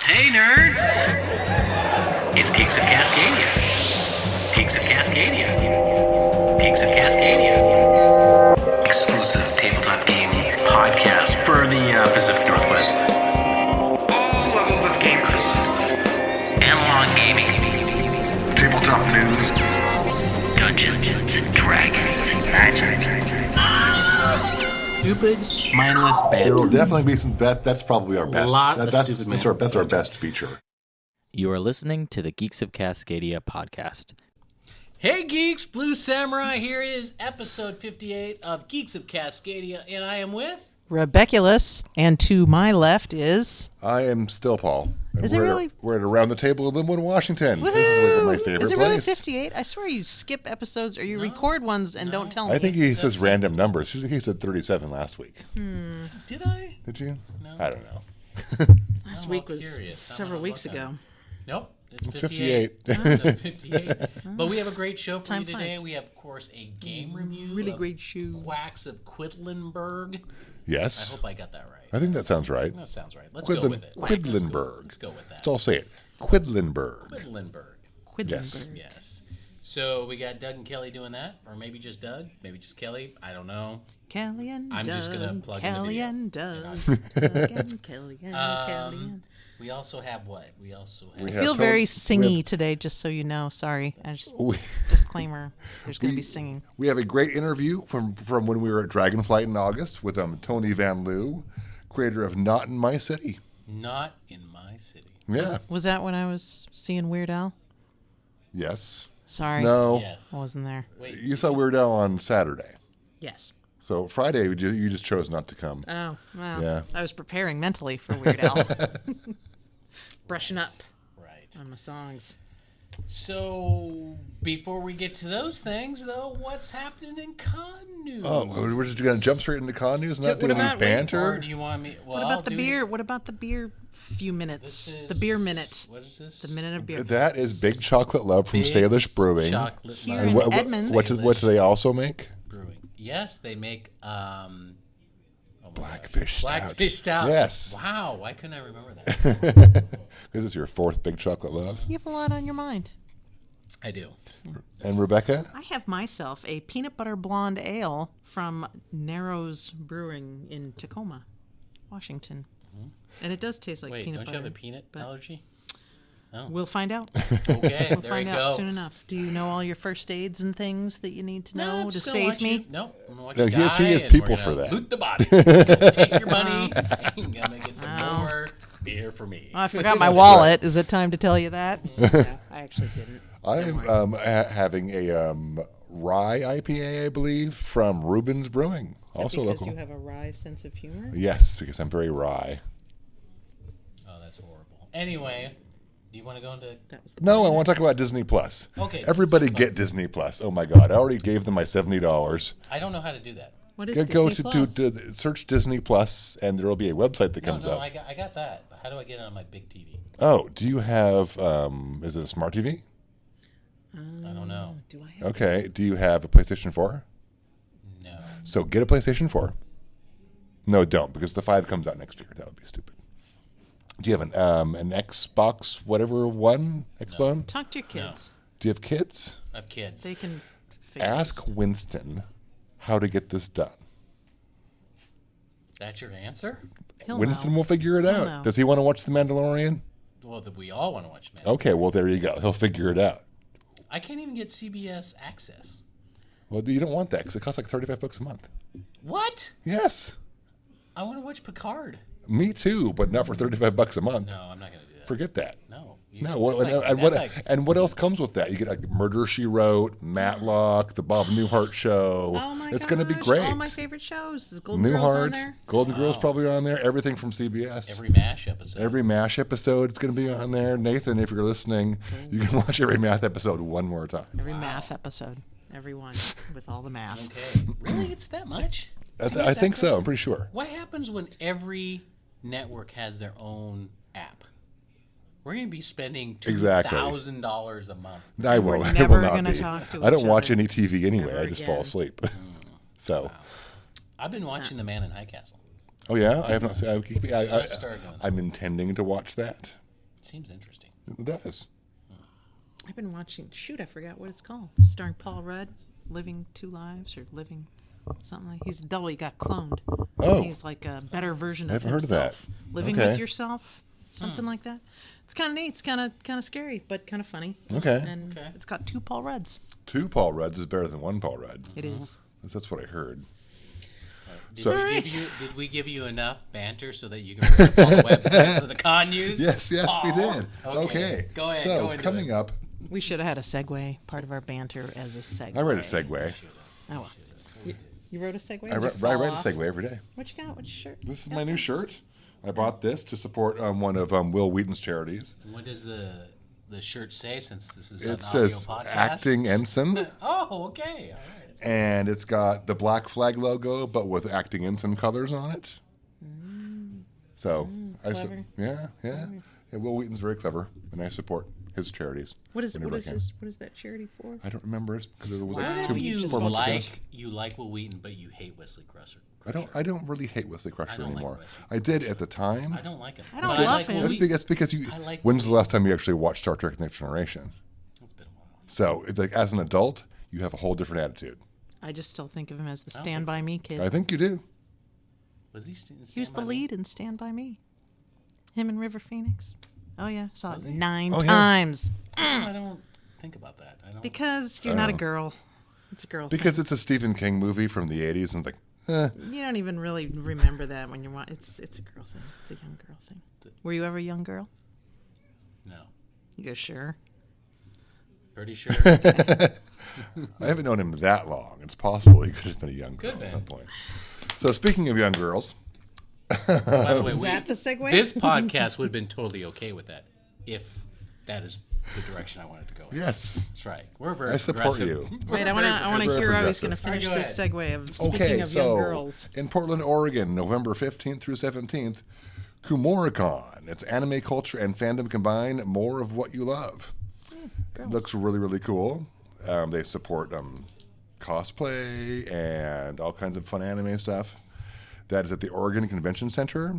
Hey, nerds! It's Geeks of Cascadia. Geeks of Cascadia. Geeks of Cascadia. Exclusive tabletop game podcast for the Pacific Northwest. All levels of gamers. Analog gaming. Tabletop news. Dungeons and Dragons and magic. Stupid, mindless bad. There will definitely be some. That's probably our best. That's our best feature. You are listening to the Geeks of Cascadia podcast. Hey geeks, Blue Samurai here is episode 58 of Geeks of Cascadia, and I am with... Rebeculous, and to my left is... I am still Paul. Is it really? We're at Around the Table in Linwood, Washington. Woo-hoo! This is one of my favorite Is it place. really 58? I swear you skip episodes or you record ones and don't tell me. I think he says random numbers. He said 37 last week. Did I? Did you? No. I don't know. Last week was several weeks ago. Nope. It's 58. 58. But we have a great show for Time you today. flies. We have, of course, a game review. Really of great show. Quacks of Quedlinburg. Yes. I hope I got that right. I think that sounds right. That sounds right. Let's go with it. Quedlinburg. Let's go with that. Let's all say it. Quedlinburg. Quedlinburg. Yes. Yes. So we got Doug and Kelly doing that, or maybe just Doug, maybe just Kelly. I don't know. Kelly and I'm Doug. just gonna plug in the Kelly video. and Doug. Doug and Kelly and Kelly and... We also have what? We I feel very singy today, just so you know. Sorry. Disclaimer. There's going to be singing. We have a great interview from when we were at Dragonflight in August with Tony Van Liew, creator of Not in My City. Not in My City. Yeah. Was that when I was seeing Weird Al? Yes. Sorry. No. Yes. I wasn't there. Wait. You saw Weird Al on Saturday. Yes. So Friday, you just chose not to come. Oh, well. Yeah. I was preparing mentally for Weird Al. Brushing up Right. on my songs. So before we get to those things, though, what's happening in con news? Oh, we're just going to jump straight into con news, not do any Or banter? do you want me? Well, What about the beer? What about the beer few minutes? The beer minute. What is this? The minute of beer. That is Big Chocolate Love from Big Salish Brewing. Chocolate Here Love in Edmonds. What do they also make? Brewing. Yes, they make Blackfish Stout. Blackfish Stout. Yes. Wow, why couldn't I remember that? Because it's your fourth Big Chocolate Love. You have a lot on your mind. I do. And Rebecca? I have myself a peanut butter blonde ale from Narrows Brewing in Tacoma, Washington. And it does taste like Wait, peanut don't butter. you have a peanut but allergy? We'll find out. Okay, We'll there find you out go. soon enough. Do you know all your first aids and things that you need to know I'm to just gonna save watch me? You, no, I'm gonna watch No, you he has- die, he has and people we're for gonna that. Loot the body. Gonna take your money. I'm gonna get some more beer for me. Oh, I forgot my wallet. Is it time to tell you that? Yeah, I actually didn't. I'm having a rye IPA, I believe, from Rubens Brewing. Also because local. you have a wry sense of humor? Yes, because I'm very rye. Oh, that's horrible. Anyway, do you want to go into? No, I want to talk about Disney Plus. Okay, Everybody Disney get Disney Plus. Oh my God, I already gave them my $70. I don't know how to do that. What is Go Disney to Plus? search Disney Plus, and there will be a website that No, comes no, up. I got that. But how do I get it on my big TV? Oh, do you have? Is it a smart TV? I don't know. Do I have Okay. Do you have a PlayStation 4? No. So get a PlayStation 4. No, don't, because the 5 comes out next year. That would be stupid. Do you have an Xbox, whatever one? Xbox? Talk to your kids. Do you have kids? I have kids. They can figure Ask this. Winston how to get this done. That's your answer? He'll Winston know. will figure it out. know. Does he want to watch The Mandalorian? Well, we all want to watch Man. Okay, well, there you go. He'll figure it out. I can't even get CBS access. Well, you don't want that because it costs like $35 a month. What? Yes. I want to watch Picard. Me too, but not for $35 a month. No, I'm not going to do that. Forget that. No. No, That's and what else comes with that? You get like Murder, She Wrote, Matlock, the Bob Newhart Show. Oh my It's gosh. going to be great. All my favorite shows. Is Golden Girls on Newhart, there? Golden Girls probably on there. Everything from CBS. Every MASH episode. Every MASH episode is going to be on there. Nathan, if you're listening, you can watch every math episode one more time. Every math episode. Every one with all the math. Okay. Really? It's that much? I think so. I'm pretty sure. What happens when every network has their own app? We're going to be spending $2,000 a month. I We're won't. I never will not gonna be. talk to I don't each watch other. any TV anyway. Never I just fall again. asleep. So, I've been watching The Man in High Castle. oh yeah, I have not seen. Just started doing I'm intending to watch that. Seems interesting. It does. I've been watching. Shoot, I forgot what it's called. It's starring Paul Rudd, Living Two Lives or Living something like. He's double. He got cloned. Oh. He's like a better version of I haven't heard of that. himself. Living Okay. with yourself, something like that. It's kind of neat. It's kind of scary, but kind of funny. Okay. And it's got 2 Paul Rudds. 2 Paul Rudds is better than 1 Paul Rudd. It is. That's what I heard. Did we give you enough banter so that you can bring up all the websites for the con news? Yes, we did. Okay. Go ahead. So go into coming it. up, We should have had a segue, part of our banter as a segue. I read a segue. Oh, well. You wrote a segue? I read a segue every day. What you got? What's your shirt? This is my new shirt. I bought this to support one of Will Wheaton's charities. What does the shirt say? Since this is It an says audio podcast. Acting Ensign, Oh, okay. All right. and it's got the Black Flag logo, but with Acting Ensign colors on it. So clever. yeah. Will Wheaton's very clever, and I support his charities. What is whenever I can. what is that charity for? I don't remember it because it was Wow. like If 4 you months ago. like Will Wheaton, but you hate Wesley Crusher. I don't really hate Wesley Crusher don't like anymore. Wesley. I did at the time. I don't like him. I don't But love like him. Will That's Wheaton. because you. I like When's Will the last time you actually watched Star Trek: Next Generation? It's been a while. So it's like as an adult, you have a whole different attitude. I just still think of him as the don't Stand think so. By Me kid. I think you do. Was he? He was the lead in Stand By Me. Him and River Phoenix. Oh yeah, saw it he? 9 Oh, yeah. times. I don't think about that. I don't. Because you're not a girl. It's a girl. Because it's a Stephen King movie from the '80s, and it's like, thing. You don't even really remember that when you're watching. It's a girl thing. It's a young girl thing. Were you ever a young girl? No. You sure? Pretty sure. I haven't known him that long. It's possible he could have been a young girl Could at have some point. So speaking of young girls, By the way, Is that the segue? This podcast would have been totally okay with that if that is the direction I wanted to go. yes. That's right. We're very I support progressive. you. We're Wait, I very want to very hear how he's going to progressive. finish All right, this segue of speaking Okay, of young so girls. in Portland, Oregon, November 15th through 17th, Kumoricon. It's anime culture and fandom combined. More of what you love. It looks really, really cool. They support cosplay and all kinds of fun anime stuff. That is at the Oregon Convention Center.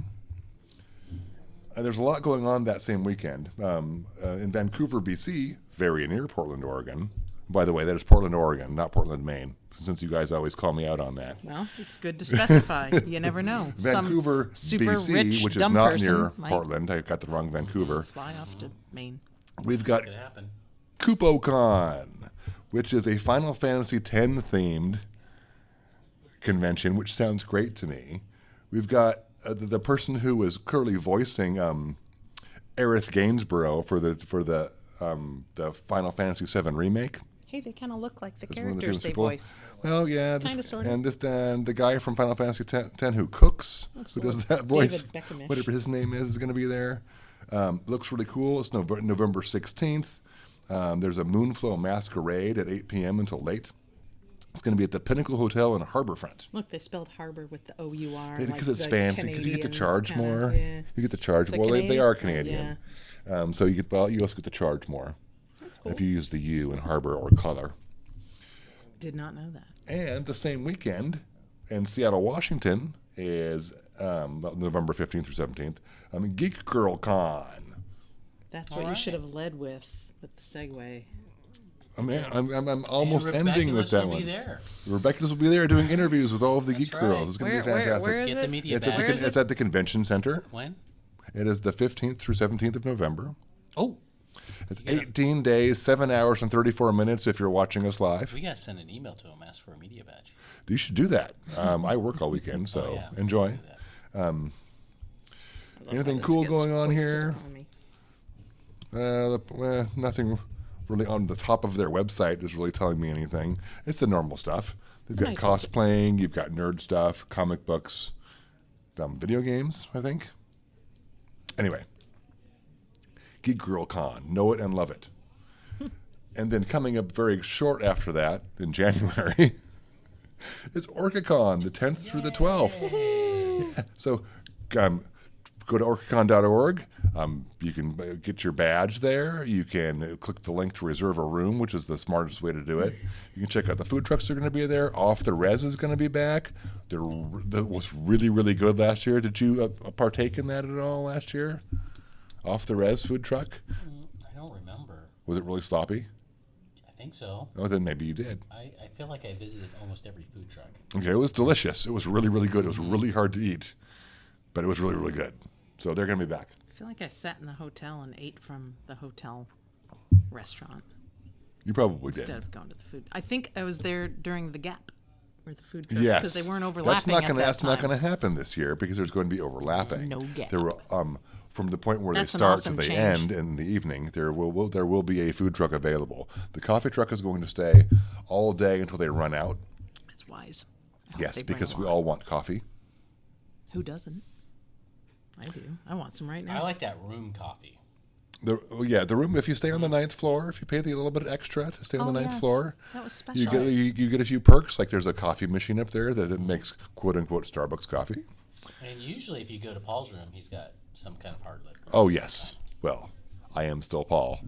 There's a lot going on that same weekend. In Vancouver, BC, very near Portland, Oregon. By the way, that is Portland, Oregon, not Portland, Maine, since you guys always call me out on that. Well, it's good to specify. You never know. Vancouver, Some super BC, rich, which is dumb not person near might Portland. I got the wrong Vancouver. fly off to Maine. We've got Could happen. KupoCon, which is a Final Fantasy X themed convention, which sounds great to me. We've got the person who was clearly voicing Aerith Gainsborough for the Final Fantasy VII remake. Hey, they kind of look like the That's one of the characters famous they people. voice. Well, yeah, Kinda, sorta. and the guy from Final Fantasy X who cooks, who does that voice, David Beckhamish. whatever his name is going to be there. Looks really cool. It's November 16th. There's a Moonflow Masquerade at 8 p.m. until late. It's going to be at the Pinnacle Hotel in Harborfront. Look, they spelled harbor with the O-U-R. Because like it's the fancy. Because you get to Canadians charge kinda, more. Yeah. You get to charge. Is it Well, they Canadian? are Oh, Canadian. yeah. So you also get to charge more That's cool. if you use the U in harbor or color. Did not know that. And the same weekend in Seattle, Washington is November 15th through 17th. Geek Girl Con. That's All what you right. should have led with the segue. I'm almost And ending with Rebecca that will one. be there. Rebecca's will be there doing interviews with all of the That's geek right. girls. It's going to be fantastic. Where is Get the it? media It's at, badge. it's at the convention center. When? It is the 15th through 17th of November. Oh, It's 18 days, 7 hours, and 34 minutes if you're watching us live. we gotta send an email to him, ask for a media badge. You should do that. I work all weekend, so Oh, yeah. enjoy. Do that. Anything cool going on here? Nothing really on the top of their website is really telling me anything. It's the normal stuff. They've got Nice. cosplaying, you've got nerd stuff, comic books, video games, I think. Anyway, Geek Girl Con, know it and love it. And then coming up very short after that, in January, is OrcaCon, the 10th through the 12th. Yeah. So go to orcacon.org. You can get your badge there. You can click the link to reserve a room, which is the smartest way to do it. You can check out the food trucks that are going to be there. Off the Res is going to be back. That was really, really good last year. Did you partake in that at all last year? Off the Res food truck? I don't remember. Was it really sloppy? I think so. Oh, then maybe you did. I feel like I visited almost every food truck. Okay, it was delicious. It was really, really good. It was really hard to eat, but it was really, really good. So they're going to be back. I feel like I sat in the hotel and ate from the hotel restaurant You probably instead did. of going to the food. I think I was there during the Gap, where the food trucks, Yes, because they weren't overlapping. That's not going to happen this year because there's going to be overlapping. No Gap. There were from the point where That's they an start awesome to they change. end in the evening. There will be a food truck available. The coffee truck is going to stay all day until they run out. It's wise. I hope Yes, they bring because a we lot. all want coffee. Who doesn't? I do. I want some right now. I like that room coffee. The room. If you stay on the 9th floor, if you pay the little bit extra to stay on the 9th yes. floor, That was special. you get a few perks. Like there's a coffee machine up there that it makes quote unquote Starbucks coffee. And usually, if you go to Paul's room, he's got some kind of hard liquor. Oh yes. Well, I am still Paul,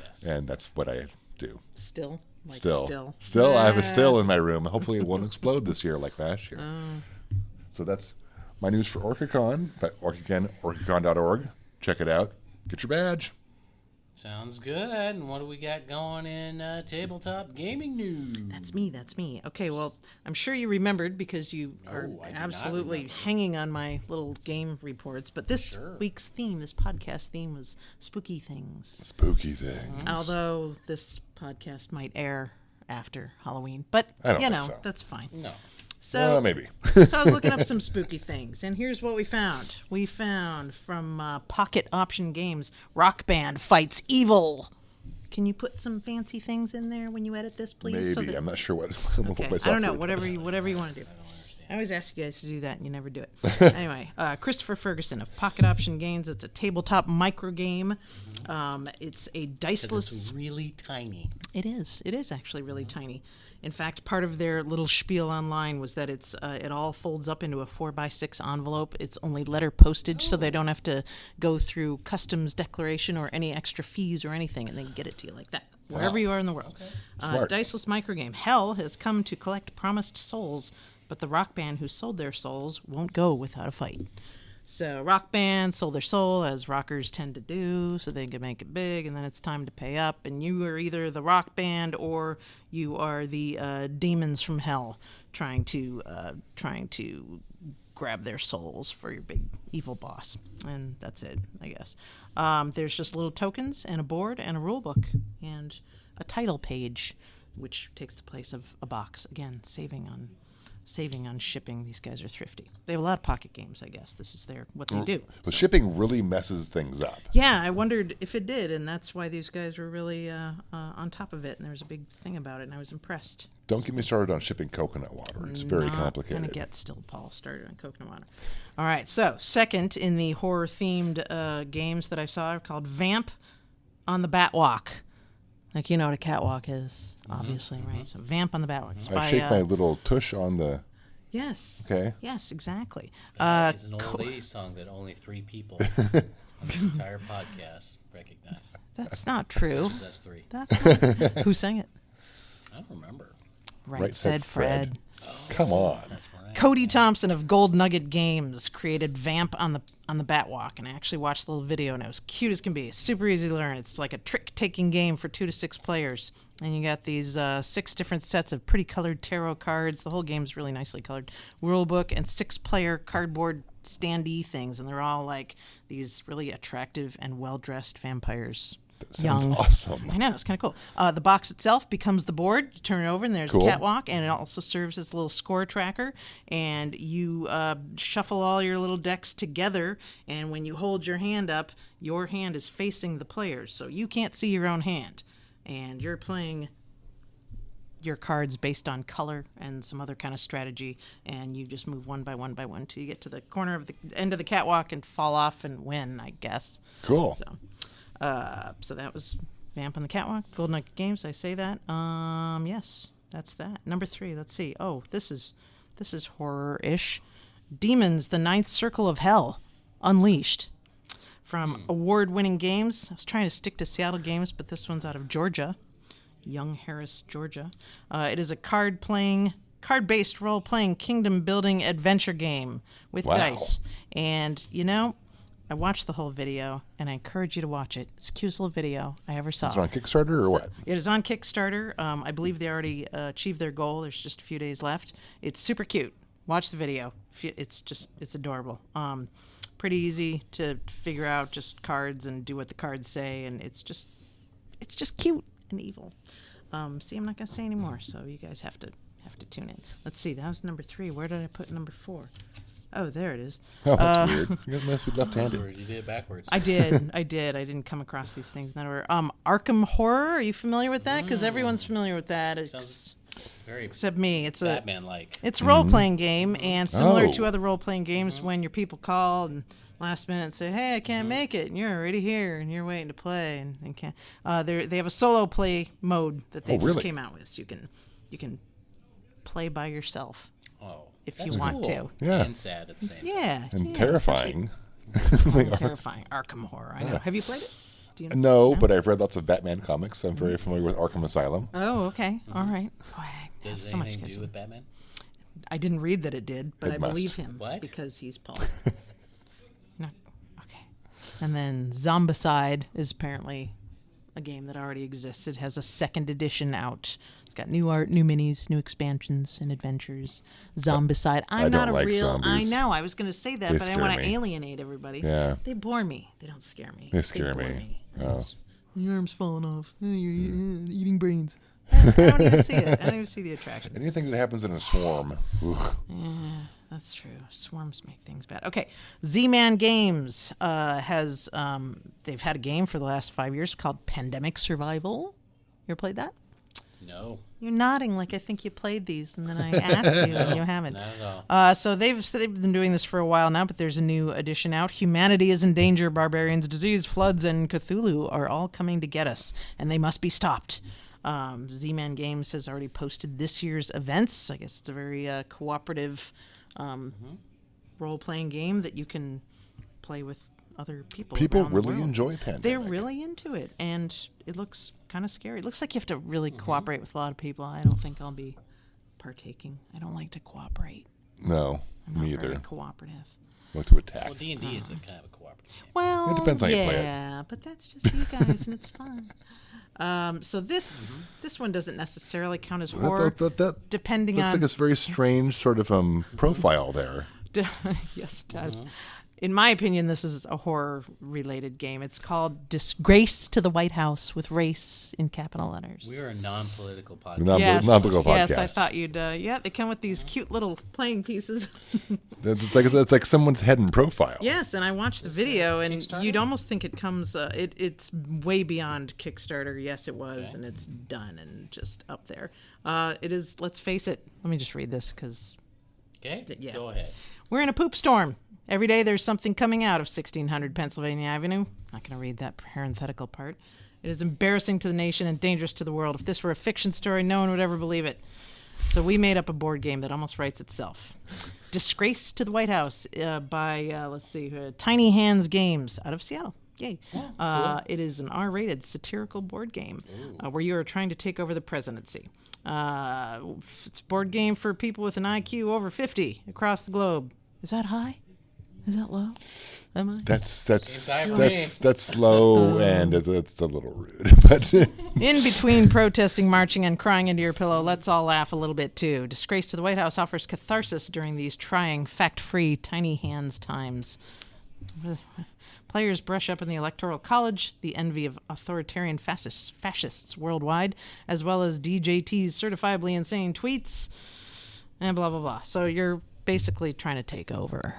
Yes. and that's what I do. Still. Like Still, I have a still in my room. Hopefully, it won't explode this year like last year. So that's my news for OrcaCon. But orcacon.org. Check it out. Get your badge. Sounds good. And what do we got going in tabletop gaming news? That's me. Okay, well, I'm sure you remembered because you are I do not absolutely remember. hanging on my little game reports. But this week's theme, this podcast theme, was spooky things. Spooky thing. Although this podcast might air after Halloween. But, I don't think so. that's fine. No. So, Well, maybe. so I was looking up some spooky things, and here's what we found. We found from Pocket Option Games, Rock Band Fights Evil. Can you put some fancy things in there when you edit this, please? Maybe. So that, I'm not sure what. okay. what I don't know. software Whatever does. you want to do. I always ask you guys to do that, and you never do it. Anyway, Christopher Ferguson of Pocket Option Games. It's a tabletop micro game. It's a diceless. It's really tiny. It is. It is actually really tiny. In fact, part of their little spiel online was that it all folds up into a 4x6 envelope. It's only letter postage, so they don't have to go through customs declaration or any extra fees or anything, and they can get it to you like that, wherever you are in the world. Smart. Diceless microgame. Hell has come to collect promised souls, but the rock band who sold their souls won't go without a fight. So Rock Band sold their soul, as rockers tend to do, so they can make it big, and then it's time to pay up. And you are either the Rock Band or you are the demons from hell, trying to grab their souls for your big evil boss. And that's it, I guess. There's just little tokens and a board and a rule book and a title page, which takes the place of a box. Again, saving on shipping. These guys are thrifty. They have a lot of pocket games, I guess. This is what they do. But shipping really messes things up. Yeah, I wondered if it did, and that's why these guys were really on top of it, and there was a big thing about it, and I was impressed. Don't get me started on shipping coconut water. It's very complicated. Going to get still, Paul, started on coconut water. All right, so second in the horror-themed games that I saw are called Vamp on the Batwalk. Like, you know what a catwalk is, obviously, right? So Vamp on the Batwalk. It's I by, shake my little tush on the. Yes. Okay. Yes, exactly. It's an old lady song that only 3 people on the entire podcast recognize. That's not true. Which is us 3. That's not. Who sang it? I don't remember. Right, said Fred. Come on. That's right. Cody Thompson of Gold Nugget Games created Vamp on the Batwalk, and I actually watched the little video, and it was cute as can be. It's super easy to learn. It's like a trick-taking game for 2 to 6 players, and you got these 6 different sets of pretty colored tarot cards. The whole game's really nicely colored. Rule book and 6-player cardboard standee things, and they're all like these really attractive and well-dressed vampires. That sounds Young. awesome. I know, it's kind of cool. The box itself becomes the board. You turn it over, and there's Cool. a catwalk, and it also serves as a little score tracker. And you shuffle all your little decks together, and when you hold your hand up, your hand is facing the players, so you can't see your own hand. And you're playing your cards based on color and some other kind of strategy, and you just move one by one till you get to the corner of the end of the catwalk and fall off and win, I guess. Cool. So that was Vamp on the Catwalk, Gold Nugget Games. I say that. Yes, that's that. Number 3. Let's see. Oh, this is horror-ish. Demons: The Ninth Circle of Hell, Unleashed, from award-winning games. I was trying to stick to Seattle games, but this one's out of Georgia, Young Harris, Georgia. It is a card-based role-playing kingdom-building adventure game with Wow. dice, and I watched the whole video, and I encourage you to watch it. It's the cutest little video I ever saw. Is it on Kickstarter or what? It is on Kickstarter. I believe they already achieved their goal. There's just a few days left. It's super cute. Watch the video. It's adorable. Pretty easy to figure out, just cards and do what the cards say, and it's just cute and evil. See, I'm not gonna say anymore, so you guys have to tune in. Let's see. That was number 3. Where did I put number 4? Oh, there it is. Oh, that's weird. You must be left-handed. You did it backwards. I did. I didn't come across these things in that order. Arkham Horror. Are you familiar with that? Because everyone's familiar with that. Sounds very except me. It's Batman-like. It's a role-playing game, and similar to other role-playing games, when your people call and last minute say, "Hey, I can't make it," and you're already here and you're waiting to play, and can't. They have a solo play mode that they just came out with, so you can play by yourself. Oh, if you want to. Yeah. And sad at the same time. Yeah. And terrifying. Terrifying. Arkham Horror. I know. Have you played it? Do you know? No, but I've read lots of Batman comics. I'm very familiar with Arkham Asylum. Oh, okay. All right. Oh, Does it anything to do with Batman? I didn't read that it did, but It I must. believe him because he's Paul. Okay. And then Zombicide is apparently a game that already exists. It has a 2nd edition out. It's got new art, new minis, new expansions and adventures. Zombicide. I'm not a like real. zombies. I know. I was going to say that, They but I want to scare me. alienate everybody. Yeah. They bore me. They don't scare me. They scare bore me. Oh. Your arm's falling off. You're eating brains. I don't even see it. I don't even see the attraction. Anything that happens in a swarm. Ugh. Yeah, that's true. Swarms make things bad. Okay, Z-Man Games has they've had a game for the last 5 years called Pandemic Survival. You ever played that? No. You're nodding like I think you played these, and then I asked you and you haven't. Not at all. So they've been doing this for a while now, but there's a new edition out. Humanity is in danger. Barbarians, disease, floods, and Cthulhu are all coming to get us, and they must be stopped. Z-Man Games has already posted this year's events. I guess it's a very cooperative role-playing game that you can play with other people. People around the really world. enjoy Pandemic. They're really into it, and it looks kind of scary. It looks like you have to really cooperate with a lot of people. I don't think I'll be partaking. I don't like to cooperate. No, I'm not me very either. cooperative. Like to attack. Well, D&D is a kind of a cooperative game. Well, It depends how you play it. Yeah, but that's just you guys, and it's fun. So this one doesn't necessarily count as horror, depending looks on. like this very strange sort of profile there. Yes, it does. In my opinion, this is a horror-related game. It's called Disgrace to the White House with race in capital letters. We are a non-political podcast. Non-political podcast. Yes, I thought you'd. Yeah, they come with these cute little playing pieces. It's like someone's head in profile. Yes, and I watched the video, and you'd almost think it comes. It's way beyond Kickstarter. Yes, it was, and it's done and just up there. It is. Let's face it. Let me just read this because. Okay. Yeah. Go ahead. We're in a poop storm. Every day there's something coming out of 1600 Pennsylvania Avenue. Not going to read that parenthetical part. It is embarrassing to the nation and dangerous to the world. If this were a fiction story, no one would ever believe it. So we made up a board game that almost writes itself. Disgrace to the White House by, Tiny Hands Games out of Seattle. Yay. Cool. It is an R-rated satirical board game where you are trying to take over the presidency. It's a board game for people with an IQ over 50 across the globe. Is that high? Is that low? Am I? That's low and it's a little rude. But in between protesting, marching, and crying into your pillow, let's all laugh a little bit too. Disgrace to the White House offers catharsis during these trying, fact-free, tiny hands times. Players brush up in the Electoral College, the envy of authoritarian fascists worldwide, as well as DJT's certifiably insane tweets, and blah, blah, blah. So you're basically trying to take over.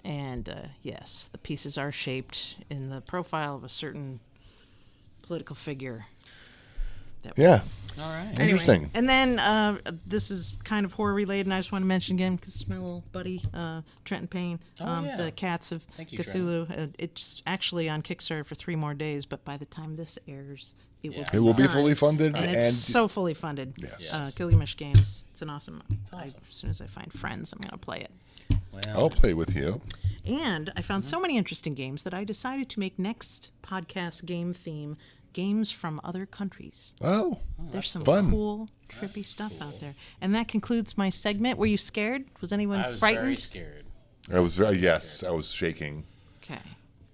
And yes, the pieces are shaped in the profile of a certain political figure. Yeah. All right. Interesting. Anyway, and then this is kind of horror related, and I just want to mention again because it's my little buddy, Trenton Payne, the Cats of Cthulhu. It's actually on Kickstarter for 3 more days, but by the time this airs, it will be fully funded. And it's so fully funded. Yes. Gilgamesh Games. It's an awesome. As soon as I find friends, I'm going to play it. Well, I'll play with you. And I found so many interesting games that I decided to make next podcast game theme games from other countries. Oh, there's some fun. Cool, trippy stuff out there. And that concludes my segment. Were you scared? Was anyone I was frightened? very scared. I was I was shaking. Okay.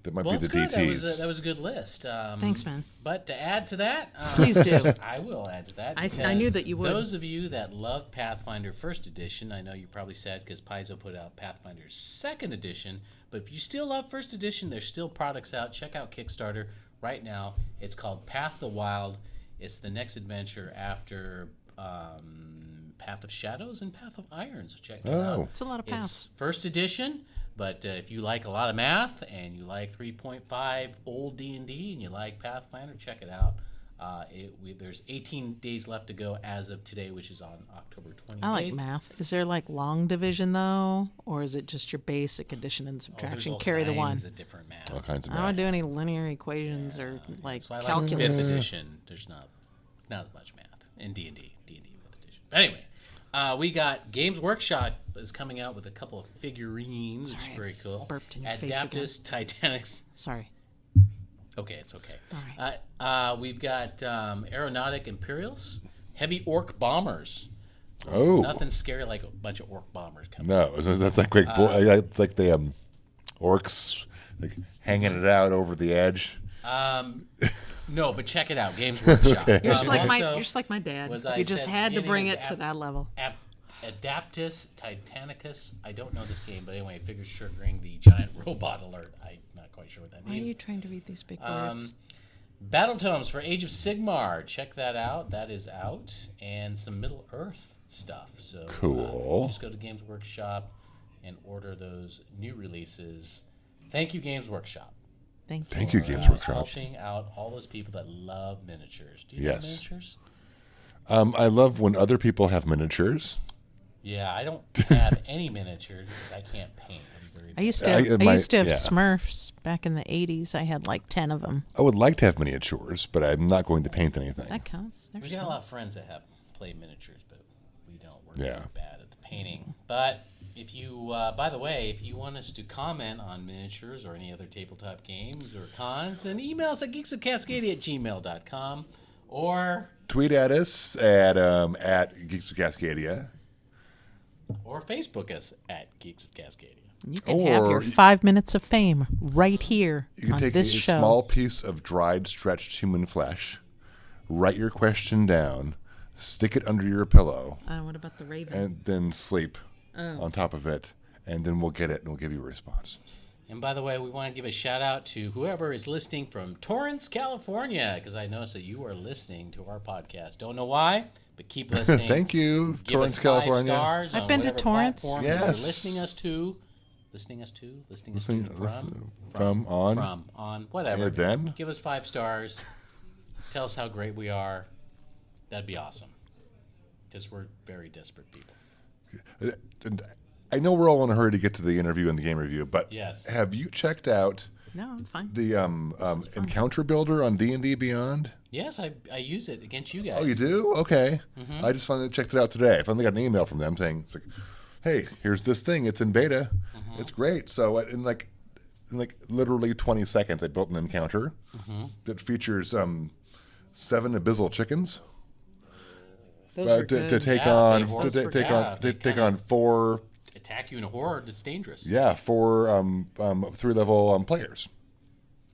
That might Well, be the good. DTs. That was a good list. Thanks, man. But to add to that, Please do. I will add to that. I knew that you would. Those of you that love Pathfinder First Edition, I know you're probably sad because Paizo put out Pathfinder Second Edition. But if you still love First Edition, there's still products out. Check out Kickstarter right now. It's called Path the Wild. It's the next adventure after Path of Shadows and Path of Iron. So check that out. It's a lot of paths. It's First Edition. But if you like a lot of math and you like 3.5 old D&D and you like Pathfinder, check it out. There's 18 days left to go as of today, which is on October 28th. I like math. Is there like long division though, or is it just your basic addition and subtraction? Carry the one. Of different math. All kinds of I math. don't do any linear equations or like So I like calculus. 5th edition. There's not as much math in D&D 5th edition. But anyway, we got Games Workshop is coming out with a couple of figurines, which is very cool. Burped in your face Adaptus Titanics. Sorry. Okay, it's okay. All right. We've got Aeronautic Imperials, Heavy Orc Bombers. Oh. Nothing scary like a bunch of orc bombers coming. No, that's like great. It's like the orcs like hanging it out over the edge. No, but check it out. Games Workshop. You're just like my dad. I You just said had to beginning bring is it to that level. Adaptus Titanicus. I don't know this game, but anyway, figures triggering the giant robot alert. I'm not quite sure what that Why are means. you trying to read these big words? Battle Tomes for Age of Sigmar. Check that out. That is out. And some Middle Earth stuff. So Cool. Just go to Games Workshop and order those new releases. Thank you, Games Workshop. Thank you, Games for Workshop. helping out all those people that love miniatures. Do you Yes. love miniatures? I love when other people have miniatures. Yeah, I don't have any miniatures because I can't paint. I'm very I used to bad. have, I used to have yeah. Smurfs back in the 80s. I had like 10 of them. I would like to have miniatures, but I'm not going to paint anything. That counts. They're We got a small. lot of friends that have played miniatures, but we don't. We're Yeah. very bad at the painting. But if you, by the way, if you want us to comment on miniatures or any other tabletop games or cons, then email us at geeksofcascadia@gmail.com or Tweet at us at Geeks of Cascadia. Facebook us at Geeks of Cascadia. You can have your 5 minutes of fame right here You can on take this a show. small piece of dried, stretched human flesh, write your question down, stick it under your pillow, What about the raven? and then sleep on top of it, and then we'll get it and we'll give you a response. And by the way, we want to give a shout out to whoever is listening from Torrance, California, because I noticed that you are listening to our podcast. Don't know why, but keep listening. Thank you, Give Torrance, us 5 California. stars I've on been to whatever Torrance. platform Yes. you're listening on whatever. And then? Give us 5 stars. Tell us how great we are. That'd be awesome. Because we're very desperate people. And I know we're all in a hurry to get to the interview and the game review, but Yes. have you checked out No, I'm fine. the encounter builder on D&D Beyond? Yes, I use it against you guys. Oh, you do? Okay. I just finally checked it out today. I finally got an email from them saying, it's like, hey, here's this thing. It's in beta. It's great. So in like literally 20 seconds, I built an encounter that features 7 abyssal chickens Those were to good. take Yeah, on they to were- take yeah, on they to take kinda- on 4 Attack you in a horde. It's dangerous. 4 3-level players.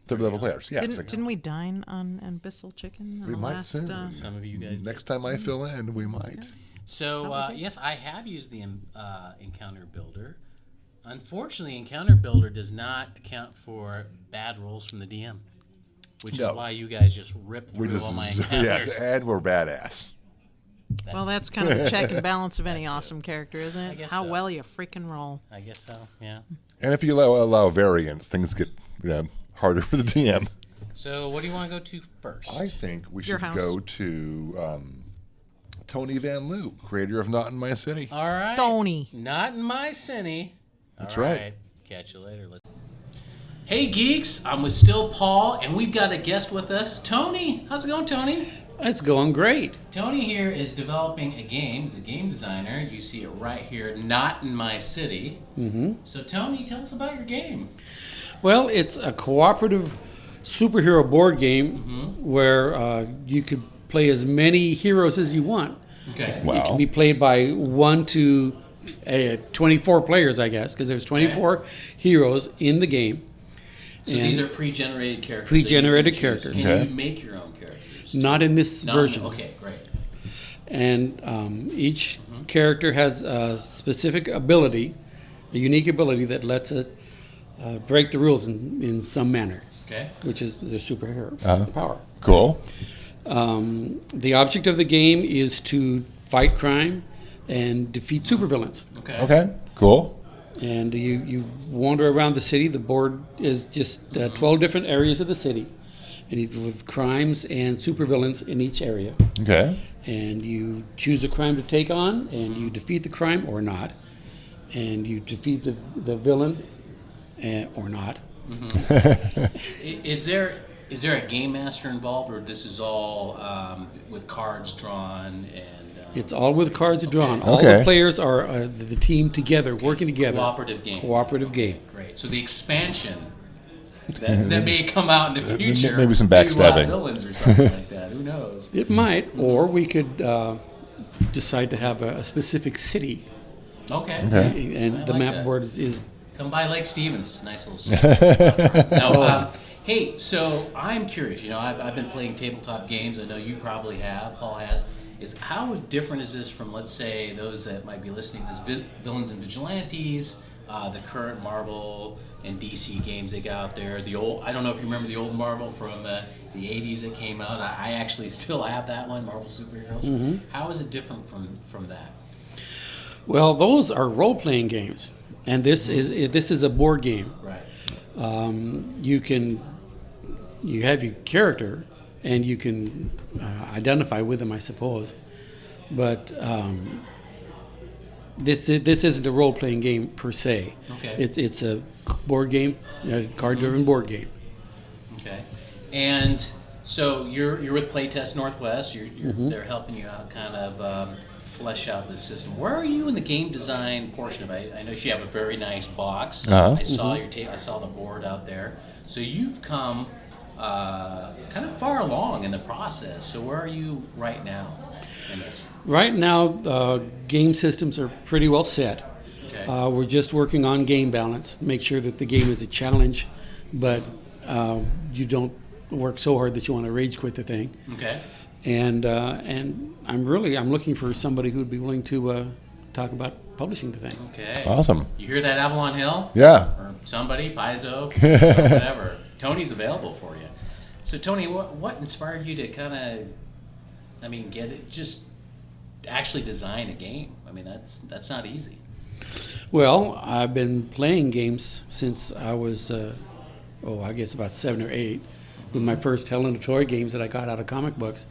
3-level players. Yeah. it's like- Didn't we dine on abyssal chicken? we might soon. Some of you guys. Next time I fill in, we might. So, yes, I have used the Encounter Builder. Unfortunately, Encounter Builder does not account for bad rolls from the DM, which No. is why you guys just rip We through all my just encounters. yes, and we're badass. Well, that's kind of the check and balance of any awesome character, isn't it? guess How so. well you freaking roll. I guess so, yeah. And if you allow variance, things get harder for the DM. So, what do you want to go to first? I think we Your should house. go to Tony Van Liew, creator of Not in My City. All right. Tony. Not in my city. That's All right. Catch you later. Hey, geeks. I'm with Still Paul, and we've got a guest with us, Tony. How's it going, Tony? It's going great. Tony here is developing a game. He's a game designer. You see it right here, Not in My City. Mm-hmm. So, Tony, tell us about your game. Well, it's a cooperative superhero board game where you could play as many heroes as you want. Okay. Wow. It can be played by 1 to 24 players, I guess, because there's 24 heroes in the game. So these are pre-generated characters. Pre-generated that you can choose. characters. Can Okay. you make your own characters? Not in this Not- version. Okay, great. And each character has a specific ability, a unique ability that lets it break the rules in some manner, Okay. which is their superhero power. Cool. The object of the game is to fight crime and defeat supervillains. Okay. Okay. Cool. And you wander around the city. The board is just 12 different areas of the city, and with crimes and supervillains in each area. Okay. And you choose a crime to take on, and you defeat the crime or not, and you defeat the villain or not. Is there a game master involved, or this is all with cards drawn and It's all with cards drawn. Okay. All Okay. the players are the team together, working together. cooperative game? Cooperative game. Great. So the expansion that may come out in the future. Maybe some we'll have backstabbing. villains or something like that. Who knows? It might, or we could decide to have a specific city, Okay. Okay. and I the like map that. board is Come by Lake Stevens. Nice little city. No, hey, so I'm curious. You know, I've been playing tabletop games. I know you probably have. Paul has. Is how different is this from, let's say, those that might be listening as Villains and Vigilantes, the current Marvel and DC games they got out there? The old, I don't know if you remember the old Marvel from the 80s that came out. I actually still have that one, Marvel Superheroes. How is it different from that? well. Those are role-playing games, and this is a board game. Right. You have your character, and you can identify with them, I suppose. But this isn't a role-playing game per se. Okay. It's a board game, a card-driven board game. Okay. And so you're with Playtest Northwest. They're helping you out, kind of flesh out the system. Where are you in the game design portion of it? I know you have a very nice box. I saw I saw the board out there. So you've come kind of far along in the process. So where are you right now in this? Right now, game systems are pretty well set. Okay. We're just working on game balance, make sure that the game is a challenge, but you don't work so hard that you want to rage quit the thing. Okay. And I'm looking for somebody who would be willing to talk about publishing the thing. Okay. Awesome. You hear that, Avalon Hill? Yeah. Or somebody, Paizo, whatever. Tony's available for you. So Tony, what inspired you to kind of, get it, just actually design a game? I mean, that's not easy. Well, I've been playing games since I was, I guess about 7 or 8, with my first Helen of Troy games that I got out of comic books.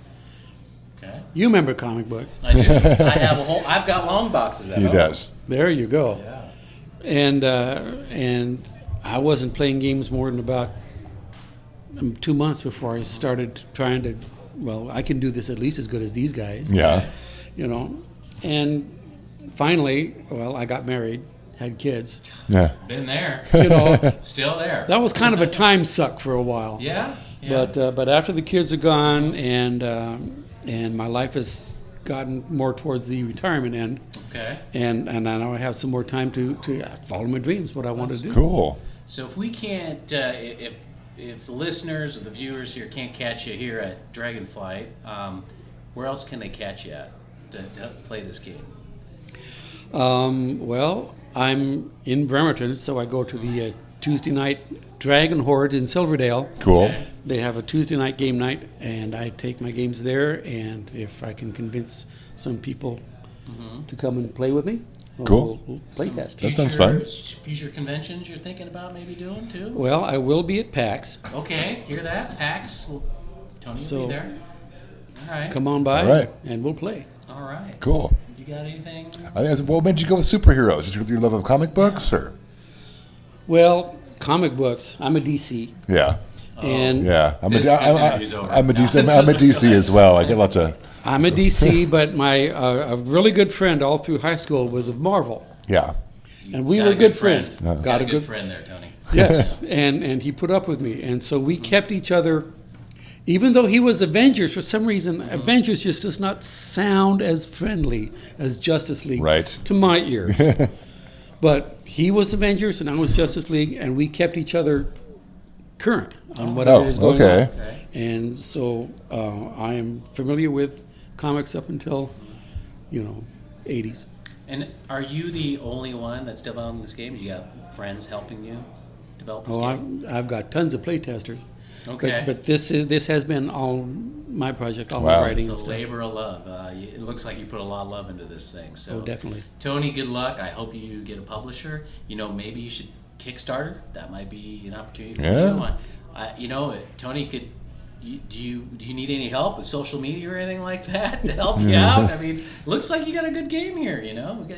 Okay. You remember comic books? I do. I've got long boxes at He home. does. There you go. Yeah. And I wasn't playing games more than about 2 months before I started trying to, I can do this at least as good as these guys. Yeah. And finally, I got married, had kids. Yeah. Been there. Still there. That was kind of a time suck for a while. Yeah. Yeah. But after the kids are gone and my life has gotten more towards the retirement end, Okay. and I now have some more time to follow my dreams, what I want to do. Cool. So if we can't, if the listeners or the viewers here can't catch you here at Dragonflight, where else can they catch you at to play this game? I'm in Bremerton, so I go to the Tuesday night Dragon Horde in Silverdale. Cool. They have a Tuesday night game night, and I take my games there. And if I can convince some people to come and play with me, Cool. we'll play test. That sounds fun. Future conventions you're thinking about maybe doing too? Well, I will be at PAX. Okay, hear that? PAX. Tony will So- be there. All right. Come on by, All right. and we'll play. All right. Cool. You got anything? What made you go with superheroes? Is your love of comic books or? Well, comic books. I'm a DC, Yeah. and Yeah. I'm This interview's over. I'm a No. DC. I'm a DC as well. I get lots of. I'm a DC. But my a really good friend all through high school was of Marvel, Yeah. and we Got were a good friend. friends. Got a good friend there, Tony. Yes, and he put up with me, and so we kept each other. Even though he was Avengers, for some reason, Avengers just does not sound as friendly as Justice League Right. to my ears. But he was Avengers, and I was Justice League, and we kept each other current on whatever is going okay. on. And so I am familiar with comics up until, 80s. And are you the only one that's developing this game? You got friends helping you develop this game? I've got tons of playtesters. Okay. But this has been all my project, all Wow. my writing It's a and stuff. labor of love. It looks like you put a lot of love into this thing. So, Oh, definitely. Tony, good luck. I hope you get a publisher. Maybe you should Kickstarter. That might be an opportunity for Yeah. you. Tony could. Do you need any help with social media or anything like that to help you out? I mean, looks like you got a good game here.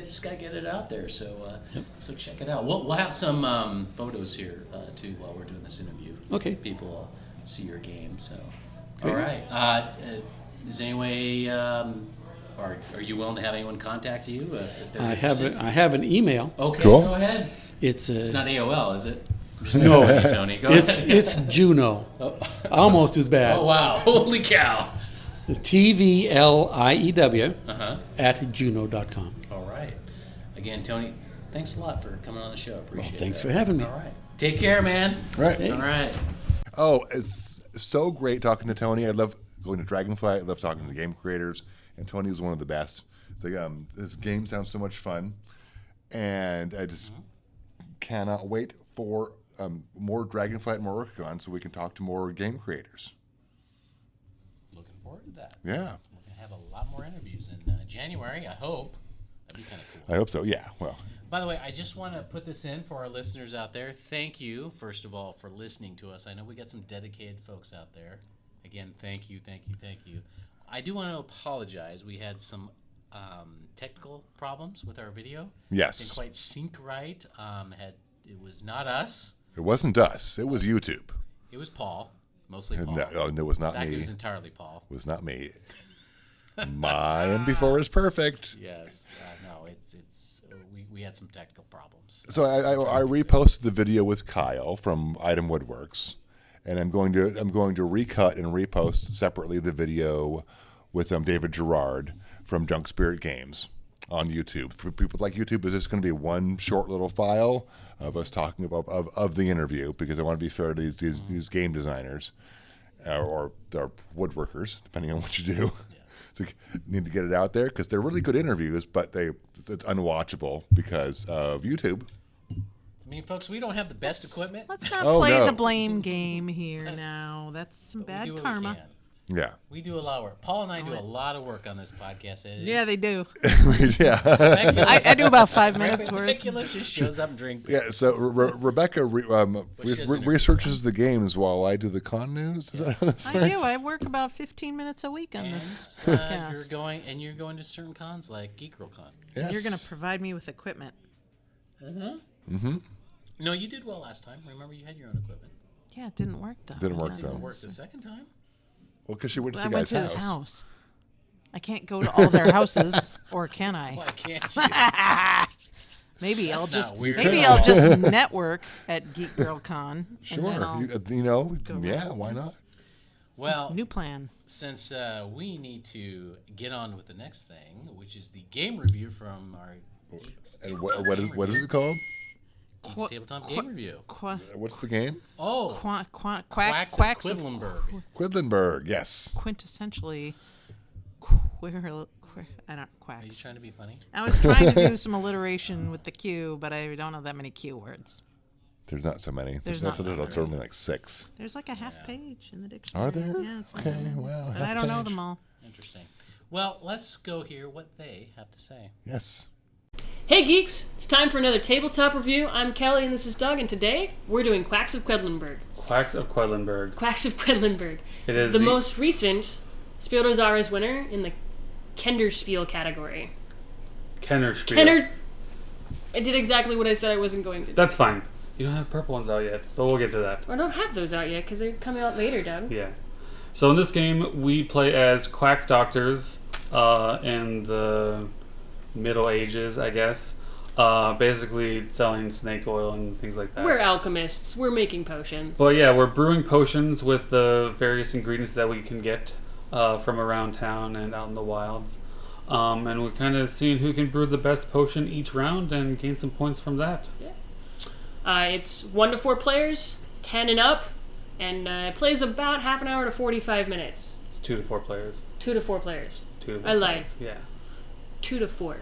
Just got to get it out there. So so check it out. We'll have some photos here too while we're doing this interview. Okay. People will see your game. So Great. all right. Is any way? Are you willing to have anyone contact you? If they're I interested? have an email. Okay, Cool. go ahead. It's It's not AOL, is it? Just No. Tony. Go ahead. it's Juno. Almost as bad. Oh wow! Holy cow! TVLIEW Uh-huh. at Juno.com. All right. Again, Tony, thanks a lot for coming on the show. Appreciate it. Thanks for having me. All right. Take care, man. Right. All right. Oh, it's so great talking to Tony. I love going to Dragonflight. I love talking to game creators, and Tony was one of the best. It's like this game sounds so much fun, and I just cannot wait for more Dragonflight and more working on, so we can talk to more game creators. Looking forward to that. Yeah, We're gonna have a lot more interviews in January. I hope. That'd be kind of cool. I hope so. Yeah. Well, By the way, I just want to put this in for our listeners out there. Thank you, first of all, for listening to us. I know we got some dedicated folks out there. Again, thank you. I do want to apologize. We had some technical problems with our video. yes. Didn't quite sync right. It was not us. It wasn't us. It was YouTube. It was Paul, mostly Paul. And it was In not fact, me. it was entirely Paul. It was not me. My and before is perfect. Yes. No, it's we had some technical problems. So I reposted the video with Kyle from Item Woodworks, and I'm going to recut and repost separately the video with David Gerard from Junk Spirit Games on YouTube. For people like YouTube, is just going to be one short little file of us talking about of the interview, because I want to be fair to these game designers or woodworkers, depending on what you do. So need to get it out there because they're really good interviews, but it's unwatchable because of YouTube. I mean, folks, we don't have the best equipment. Let's not Oh, play no. the blame game here now. That's some but we bad do what karma. We can. Yeah. We do a lot of work. Paul and I do a lot of work on this podcast editing. Yeah, they do. Yeah. I do about 5 minutes worth. Rebecca just shows up and drinks. Yeah, so Rebecca researches the games while I do the con news. Is that how this I works? do. I work about 15 minutes a week on And this you're podcast. going to certain cons like Geek Girl Con. Yes. You're going to provide me with equipment. No, you did well last time. Remember, you had your own equipment. Yeah, it didn't work though. Didn't work, Yeah. though. It worked the second time. Well, because she went to I the went guy's to his house. house. I can't go to all their houses, or can I? Why can't you? Maybe I'll not just weird maybe at I'll all. just network at Geek Girl Con. Sure. And then I'll Yeah, why not? Well, new plan. since we need to get on with the next thing, which is the game review from our Geeks And Tabletop what is Game what is Review. it called? Geeks Tabletop Game Review. What's the game? Oh, Quacks Quacks of of Quedlinburg. Quedlinburg. Yes. quintessentially I don't Are you quacks. trying to be funny? I was trying to do some alliteration with the Q, but I don't know that many Q words. There's not so many. There's There's not. only like 6. There's like a half page in the dictionary. Are there? Yeah, it's Okay. Well. but I don't know them all. Interesting. Well, let's go hear what they have to say. Yes. Hey geeks, it's time for another tabletop review. I'm Kelly and this is Doug, and today we're doing Quacks of Quedlinburg. Quacks of Quedlinburg. Quacks of Quedlinburg. It is the most recent Spiel des Jahres winner in the Kennerspiel category. Kennerspiel. Kenner. I did exactly what I said I wasn't going to do. That's fine. You don't have purple ones out yet, but we'll get to that. I don't have those out yet because they're coming out later, Doug. Yeah. So in this game, we play as quack doctors in the Middle Ages, I guess. Basically selling snake oil and things like that. We're alchemists. We're making potions. Well, yeah, we're brewing potions with the various ingredients that we can get from around town and out in the wilds. And we're kind of seeing who can brew the best potion each round and gain some points from that. It's 1 to 4 players, 10 and up. and it plays about half an hour to 45 minutes. It's 2 to 4 players. 2 to 4 players. 2 to 4 I lied. players. Yeah. 2 to 4.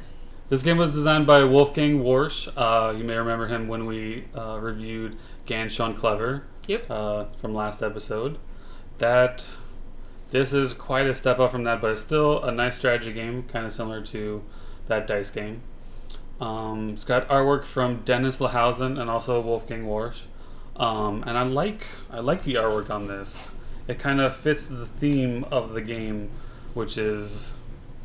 This game was designed by Wolfgang Warsch. You may remember him when we reviewed Ganz Schön Clever. Yep. From last episode. This is quite a step up from that, but it's still a nice strategy game, kind of similar to that dice game. It's got artwork from Dennis Lahausen and also Wolfgang Warsch. And I like the artwork on this. It kind of fits the theme of the game, which is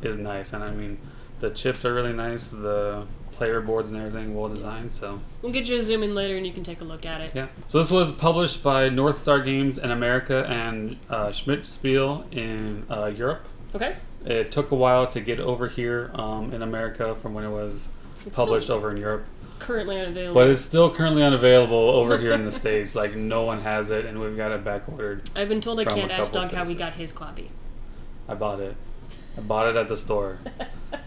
nice. And I mean, the chips are really nice. The player boards and everything well designed. So We'll get you a zoom in later and you can take a look at it. yeah. So this was published by North Star Games in America and Schmidt Spiel in Europe. Okay. It took a while to get over here in America from when it was published over in Europe. Currently unavailable. But it's still currently unavailable over here in the States. Like, no one has it, and we've got it back ordered. I've been told I from can't a ask couple Doug how we spaces. got his copy. I bought it. I bought it at the store.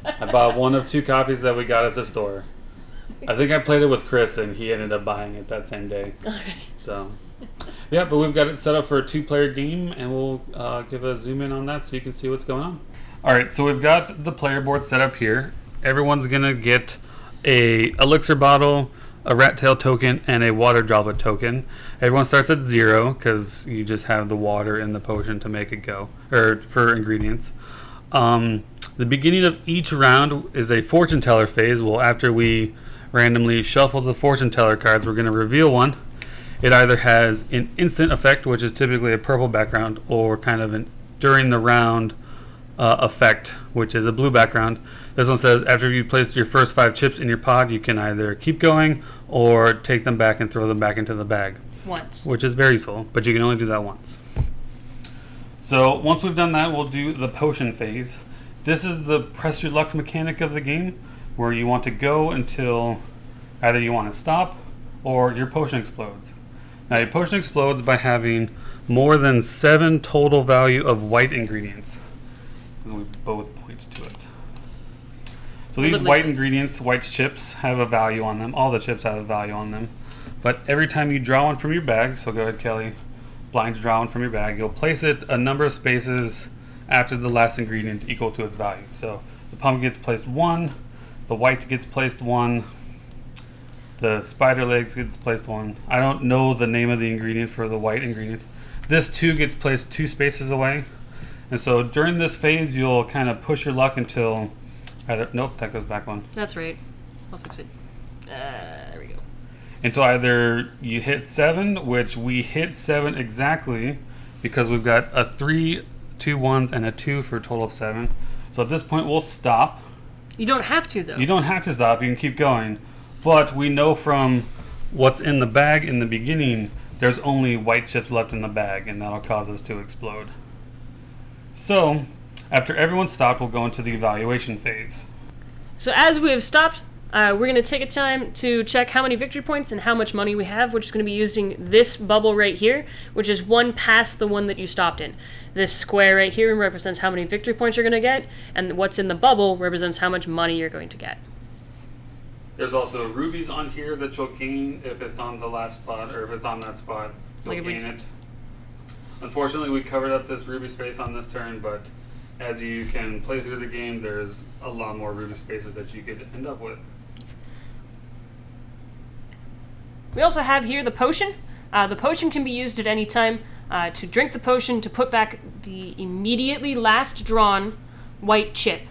I bought one of 2 copies that we got at the store. I think I played it with Chris, and he ended up buying it that same day. So, yeah, but we've got it set up for a 2-player game, and we'll give a zoom in on that so you can see what's going on. All right, so we've got the player board set up here. Everyone's going to get a elixir bottle, a rat tail token, and a water droplet token. Everyone starts at 0 because you just have the water in the potion to make it go, or for ingredients. The beginning of each round is a fortune teller phase. Well, after we randomly shuffle the fortune teller cards, we're going to reveal one. It either has an instant effect, which is typically a purple background, or kind of an during the round effect, which is a blue background. This one says after you place your first 5 chips in your pod, you can either keep going or take them back and throw them back into the bag. Once. Which is very useful, but you can only do that once. So once we've done that, we'll do the potion phase. This is the press your luck mechanic of the game, where you want to go until either you want to stop or your potion explodes. Now your potion explodes by having more than 7 total value of white ingredients. And we both point to it. So these white ingredients, white chips, have a value on them. All the chips have a value on them. But every time you draw one from your bag, so go ahead, Kelly, blind draw one from your bag, you'll place it a number of spaces after the last ingredient equal to its value. So the pumpkin gets placed 1, the white gets placed 1, the spider legs gets placed 1. I don't know the name of the ingredient for the white ingredient. This 2 gets placed 2 spaces away. And so during this phase, you'll kind of push your luck until either... Nope, that goes back 1. That's right. I'll fix it. There we go. Until either you hit 7, which we hit 7 exactly because we've got a 3, 2 1s, and a 2 for a total of 7. So at this point, we'll stop. You don't have to, though. You don't have to stop. You can keep going. But we know from what's in the bag in the beginning, there's only white chips left in the bag, and that'll cause us to explode. So, after everyone's stopped, we'll go into the evaluation phase. So as we have stopped, we're going to take a time to check how many victory points and how much money we have, which is going to be using this bubble right here, which is 1 past the one that you stopped in. This square right here represents how many victory points you're going to get, and what's in the bubble represents how much money you're going to get. There's also rubies on here that you'll gain if it's on the last spot, or if it's on that spot, you'll Like if we gain it. Unfortunately, we covered up this ruby space on this turn, but as you can play through the game, there's a lot more ruby spaces that you could end up with. We also have here the potion. The potion can be used at any time to drink the potion to put back the immediately last drawn white chip.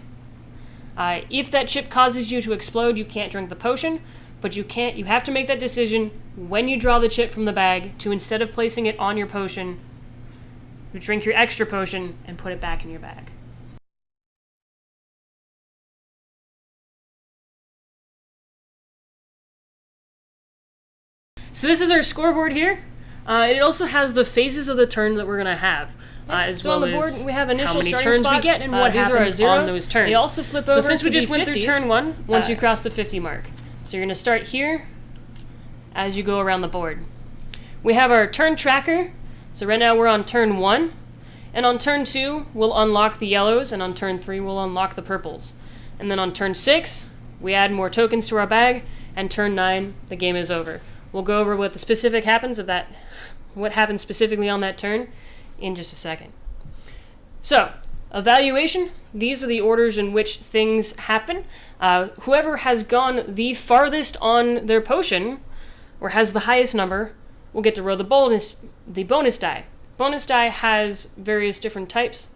If that chip causes you to explode, you can't drink the potion, but you have to make that decision when you draw the chip from the bag to, instead of placing it on your potion, you drink your extra potion and put it back in your bag. So this is our scoreboard here. It also has the phases of the turn that we're going to have. As So well on the board, as we have initial how many starting turns spots, we get and what these are our happens zeros. on those turns. They also flip So over since we to just be went through 50s, turn 1, once you cross the 50 mark. So you're going to start here as you go around the board. We have our turn tracker. So right now we're on turn 1. And on turn 2, we'll unlock the yellows. And on turn 3, we'll unlock the purples. And then on turn 6, we add more tokens to our bag. And turn 9, the game is over. We'll go over what the specific happens of that what happens specifically on that turn in just a second. So, evaluation. These are the orders in which things happen. Whoever has gone the farthest on their potion, or has the highest number, will get to roll the bonus die. Bonus die has various different types.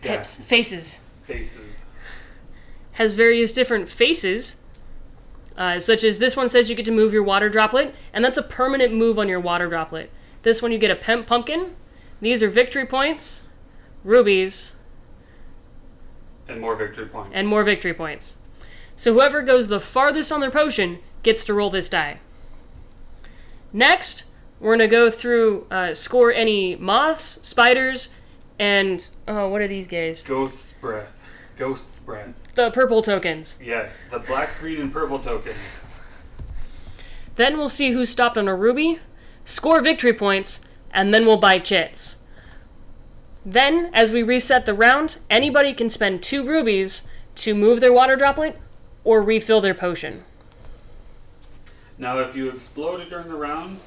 Pips. Faces. Has various different faces. Such as this one says you get to move your water droplet, and that's a permanent move on your water droplet. This one you get a pumpkin. These are victory points, rubies, And more victory points. So whoever goes the farthest on their potion gets to roll this die. Next, we're going to go through, score any moths, spiders, and, what are these guys? Ghost's breath. The purple tokens. Yes, the black, green, and purple tokens. Then we'll see who stopped on a ruby, score victory points, and then we'll buy chits. Then, as we reset the round, anybody can spend 2 rubies to move their water droplet or refill their potion. Now, if you exploded during the round,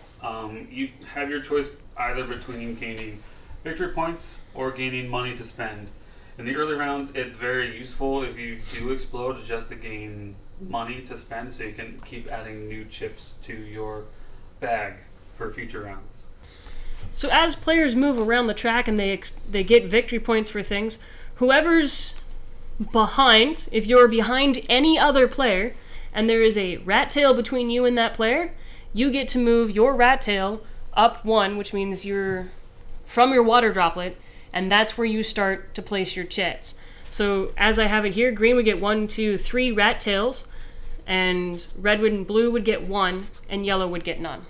you have your choice either between gaining victory points or gaining money to spend. In the early rounds, it's very useful if you do explode just to gain money to spend, so you can keep adding new chips to your bag for future rounds. So as players move around the track and they get victory points for things, whoever's behind, if you're behind any other player and there is a rat tail between you and that player, you get to move your rat tail up 1, which means you're from your water droplet, and that's where you start to place your chits. So as I have it here, green would get 1, 2, 3 rat tails, and red and blue would get 1, and yellow would get none.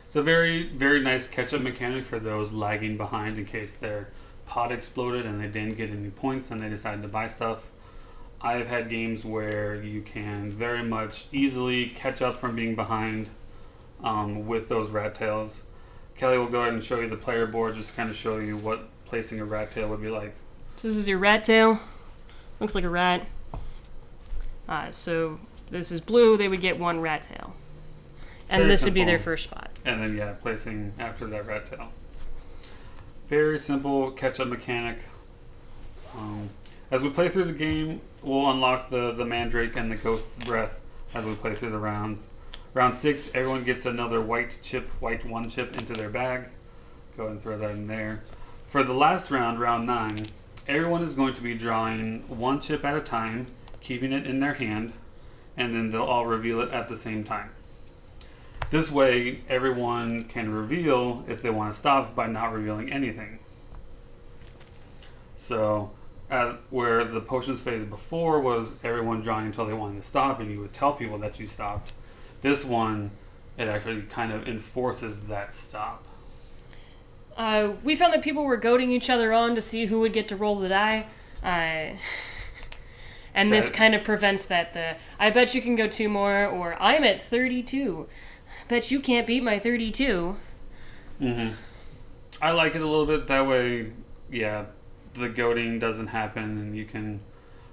It's a very, very nice catch-up mechanic for those lagging behind in case their pot exploded and they didn't get any points and they decided to buy stuff. I've had games where you can very much easily catch up from being behind with those rat tails. Kelly will go ahead and show you the player board, just to kind of show you what placing a rat tail would be like. So this is your rat tail. Looks like a rat. So this is blue. They would get 1 rat tail. And Very this would be simple. their first spot. And then, placing after that rat tail. Very simple catch-up mechanic. As we play through the game, we'll unlock the Mandrake and the Ghost's Breath as we play through the rounds. Round 6, everyone gets another white 1 chip into their bag. Go ahead and throw that in there. For the last round, round 9, everyone is going to be drawing 1 chip at a time, keeping it in their hand, and then they'll all reveal it at the same time. This way, everyone can reveal if they want to stop by not revealing anything. So, where the potions phase before was everyone drawing until they wanted to stop, and you would tell people that you stopped. This one, it actually kind of enforces that stop. We found that people were goading each other on to see who would get to roll the die. And this kind of prevents that. I bet you can go 2 more, or I'm at 32. Bet you can't beat my 32. Mm-hmm. I like it a little bit. That way, the goading doesn't happen, and you can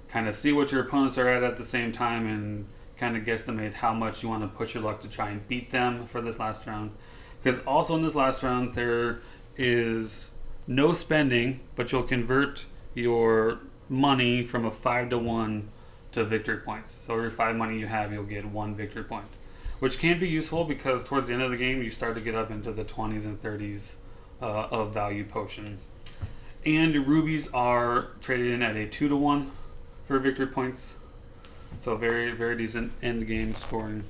kind of see what your opponents are at the same time and kind of guesstimate how much you want to push your luck to try and beat them for this last round. Because also in this last round, there is no spending, but you'll convert your money from a 5-to-1 to victory points. So every 5 money you have, you'll get 1 victory point, which can be useful because towards the end of the game, you start to get up into the 20s and 30s of value potion. And rubies are traded in at a 2-to-1 for victory points. So very, very decent end game scoring.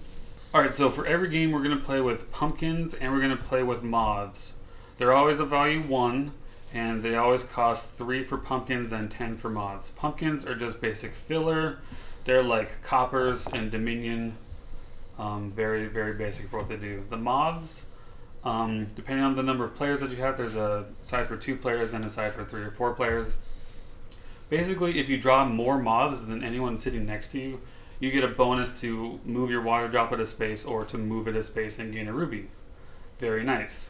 Alright, so for every game, we're going to play with pumpkins and we're going to play with moths. They're always a value 1, and they always cost 3 for pumpkins and 10 for moths. Pumpkins are just basic filler. They're like coppers in Dominion. Very, very basic for what they do. The moths, depending on the number of players that you have, there's a side for 2 players and a side for 3 or 4 players. Basically, if you draw more moths than anyone sitting next to you, you get a bonus to move your water droplet a space or to move it a space and gain a ruby. Very nice.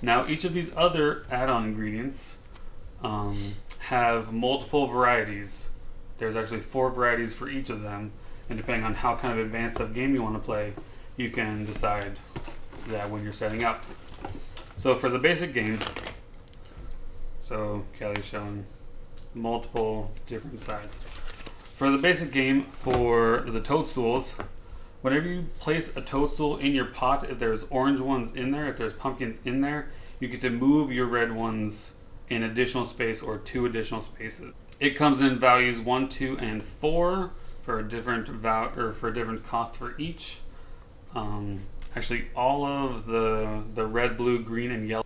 Now, each of these other add-on ingredients have multiple varieties. There's actually 4 varieties for each of them, and depending on how kind of advanced of game you want to play, you can decide that when you're setting up. So for the basic game, so Kelly's showing multiple different sides. For the basic game, for the toadstools, whenever you place a toadstool in your pot, if there's orange ones in there, if there's pumpkins in there, you get to move your red ones in additional space or 2 additional spaces. It comes in values 1, 2, and 4 for a different for a different cost for each. Actually, all of the red, blue, green, and yellow.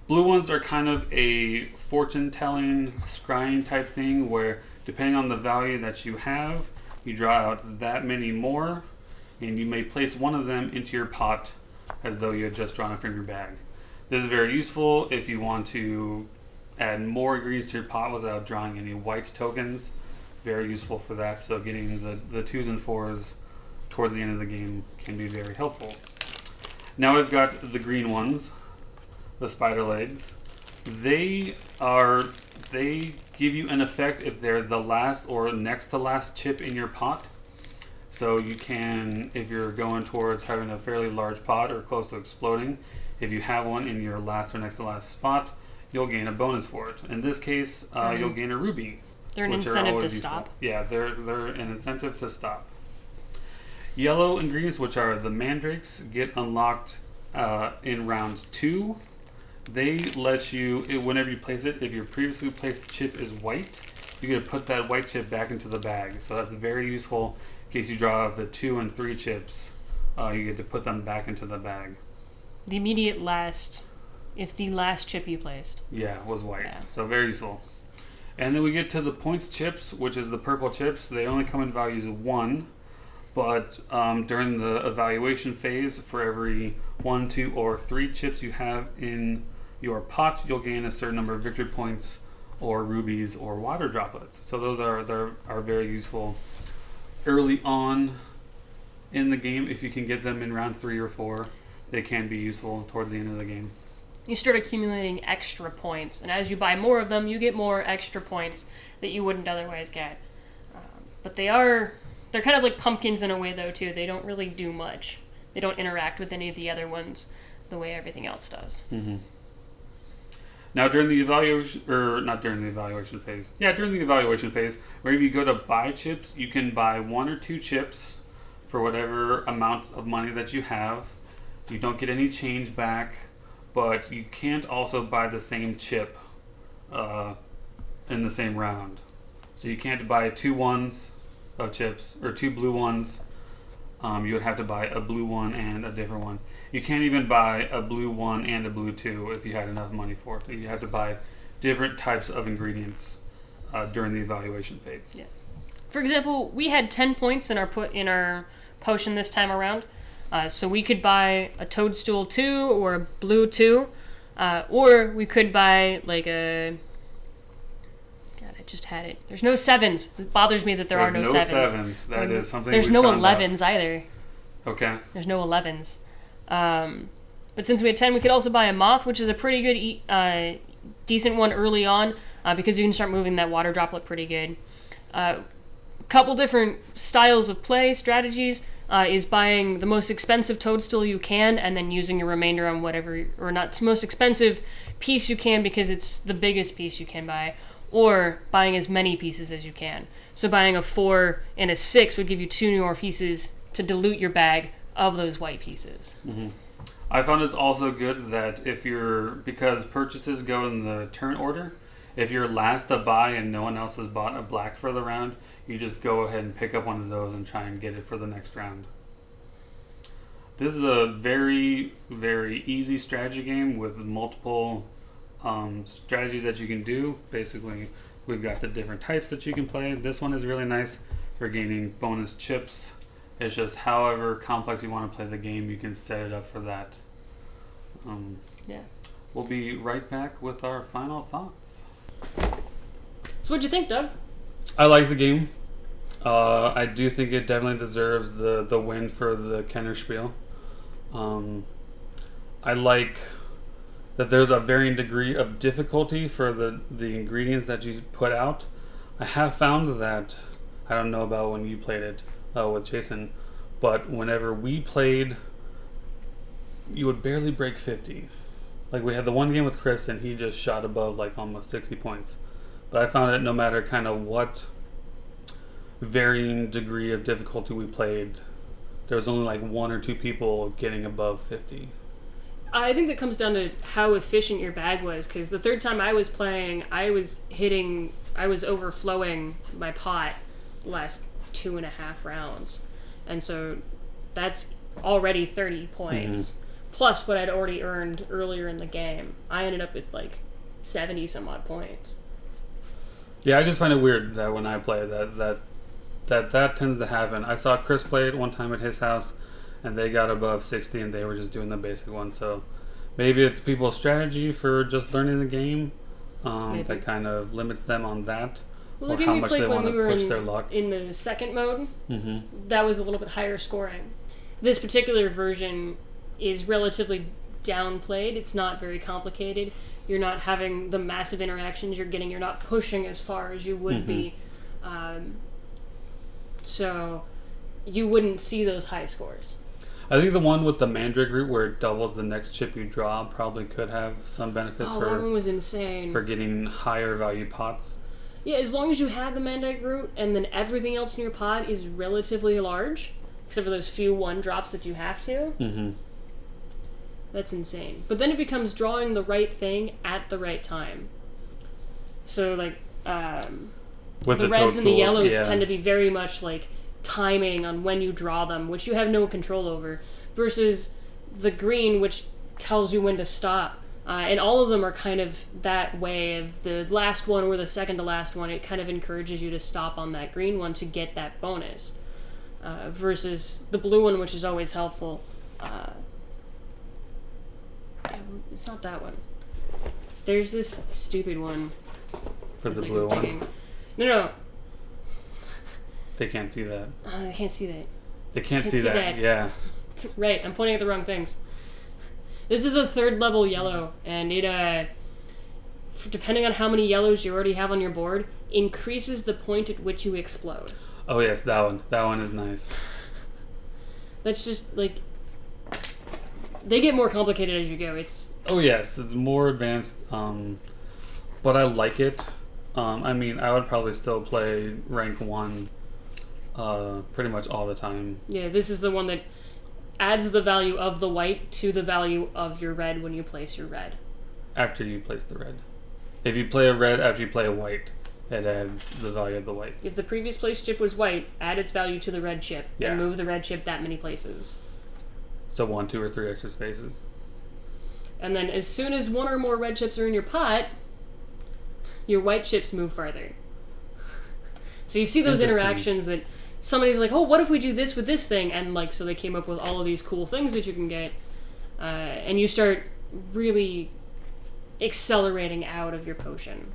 Blue ones are kind of a fortune-telling, scrying type thing where depending on the value that you have, you draw out that many more, and you may place one of them into your pot as though you had just drawn it from your bag. This is very useful if you want to add more ingredients to your pot without drawing any white tokens. Very useful for that, so getting the 2s and 4s towards the end of the game can be very helpful. Now we've got the green ones, the spider legs. They give you an effect if they're the last or next to last chip in your pot. So you can, if you're going towards having a fairly large pot or close to exploding, if you have one in your last or next to last spot, you'll gain a bonus for it. In this case, you'll gain a ruby. They're an incentive to stop. Yeah, they're an incentive to stop. Yellow ingredients, which are the mandrakes, get unlocked in round 2. They let you, whenever you place it, if your previously placed chip is white, you get to put that white chip back into the bag. So that's very useful in case you draw the 2 and 3 chips. You get to put them back into the bag. The immediate last, if the last chip you placed. Yeah, was white. Yeah. So very useful. And then we get to the points chips, which is the purple chips. They only come in values 1, but during the evaluation phase, for every 1, 2, or 3 chips you have in your pot, you'll gain a certain number of victory points or rubies or water droplets. So those are very useful early on in the game. If you can get them in round 3 or 4, they can be useful towards the end of the game. You start accumulating extra points, and as you buy more of them, you get more extra points that you wouldn't otherwise get. But they're kind of like pumpkins in a way, though, too. They don't really do much. They don't interact with any of the other ones the way everything else does. Mm-hmm. Now, during the evaluation, or not during the evaluation phase. Yeah, during the evaluation phase, whenever you go to buy chips, you can buy 1 or 2 chips for whatever amount of money that you have. You don't get any change back, but you can't also buy the same chip in the same round. So you can't buy 2 ones of chips, or 2 blue ones. You would have to buy a blue one and a different one. You can't even buy a blue one and a blue 2 if you had enough money for it. You have to buy different types of ingredients during the evaluation phase. Yeah. For example, we had 10 points in our potion this time around. So we could buy a toadstool 2 or a blue 2, or we could buy like a... God, I just had it. There's no 7s. It bothers me that there's are no 7s. There's no 7s. That is something There's we no found 11s out. either. Okay. There's no 11s. But since we had 10, we could also buy a moth, which is a pretty good, decent one early on, because you can start moving that water droplet pretty good. Couple different styles of play, strategies, is buying the most expensive toadstool you can and then using your remainder on whatever, or not most expensive piece you can because it's the biggest piece you can buy, or buying as many pieces as you can. So buying a 4 and a 6 would give you 2 more pieces to dilute your bag of those white pieces. Mm-hmm. I found it's also good that because purchases go in the turn order, if you're last to buy and no one else has bought a black for the round, you just go ahead and pick up one of those and try and get it for the next round. This is a very, very easy strategy game with multiple strategies that you can do. Basically, we've got the different types that you can play. This one is really nice for gaining bonus chips. It's just however complex you want to play the game, you can set it up for that. Yeah. We'll be right back with our final thoughts. So what'd you think, Doug? I like the game. I do think it definitely deserves the win for the Kennerspiel. I like that there's a varying degree of difficulty for the ingredients that you put out. I have found that, I don't know about when you played it with Jason, but whenever we played you would barely break 50. Like we had the one game with Chris, and he just shot above like almost 60 points. But I found that no matter kind of what varying degree of difficulty we played, there was only like 1 or 2 people getting above 50. I think that comes down to how efficient your bag was, because the third time I was playing, I was overflowing my pot the last 2.5 rounds. And so that's already 30 points, plus what I'd already earned earlier in the game. I ended up with like 70 some odd points. Yeah, I just find it weird that when I play that tends to happen. I saw Chris play it one time at his house, and they got above 60, and they were just doing the basic one. So maybe it's people's strategy for just learning the game that kind of limits them on that, Well, or the game how we much played they when want we to were push their luck. in the second mode, that was a little bit higher scoring. This particular version is relatively downplayed. It's not very complicated. You're not having the massive interactions you're not pushing as far as you would be. So you wouldn't see those high scores. I think the one with the Mandrake route where it doubles the next chip you draw probably could have some benefits That one was insane. for getting higher value pots. Yeah, as long as you have the Mandrake route and then everything else in your pot is relatively large, except for those few 1 drops that you have to. That's insane. But then it becomes drawing the right thing at the right time. So, like, With the reds and the tools, yellows yeah. tend to be very much like timing on when you draw them, which you have no control over, versus the green, which tells you when to stop. And all of them are kind of that way. Of the last one or the second to last one, it kind of encourages you to stop on that green one to get that bonus. Versus the blue one, which is always helpful. It's not that one. There's this stupid one. For the It's like blue one. digging. No. They can't see that. I can't see that. They can't see that. Yeah. Right, I'm pointing at the wrong things. This is a 3rd level yellow, and it, depending on how many yellows you already have on your board, increases the point at which you explode. Oh yes, that one. That one is nice. That's just, like... They get more complicated as you go. Oh yes, it's more advanced, but I like it. I mean, I would probably still play rank 1 pretty much all the time. Yeah, this is the one that adds the value of the white to the value of your red when you place your red. After you place the red. If you play a red after you play a white, it adds the value of the white. If the previous place chip was white, add its value to the red chip, Yeah. and move the red chip that many places. So 1, 2, or 3 extra spaces. And then as soon as 1 or more red chips are in your pot, your white chips move farther. So you see those Interesting. interactions that somebody's like, oh, what if we do this with this thing? And like, so they came up with all of these cool things that you can get. And you start really accelerating out of your potion.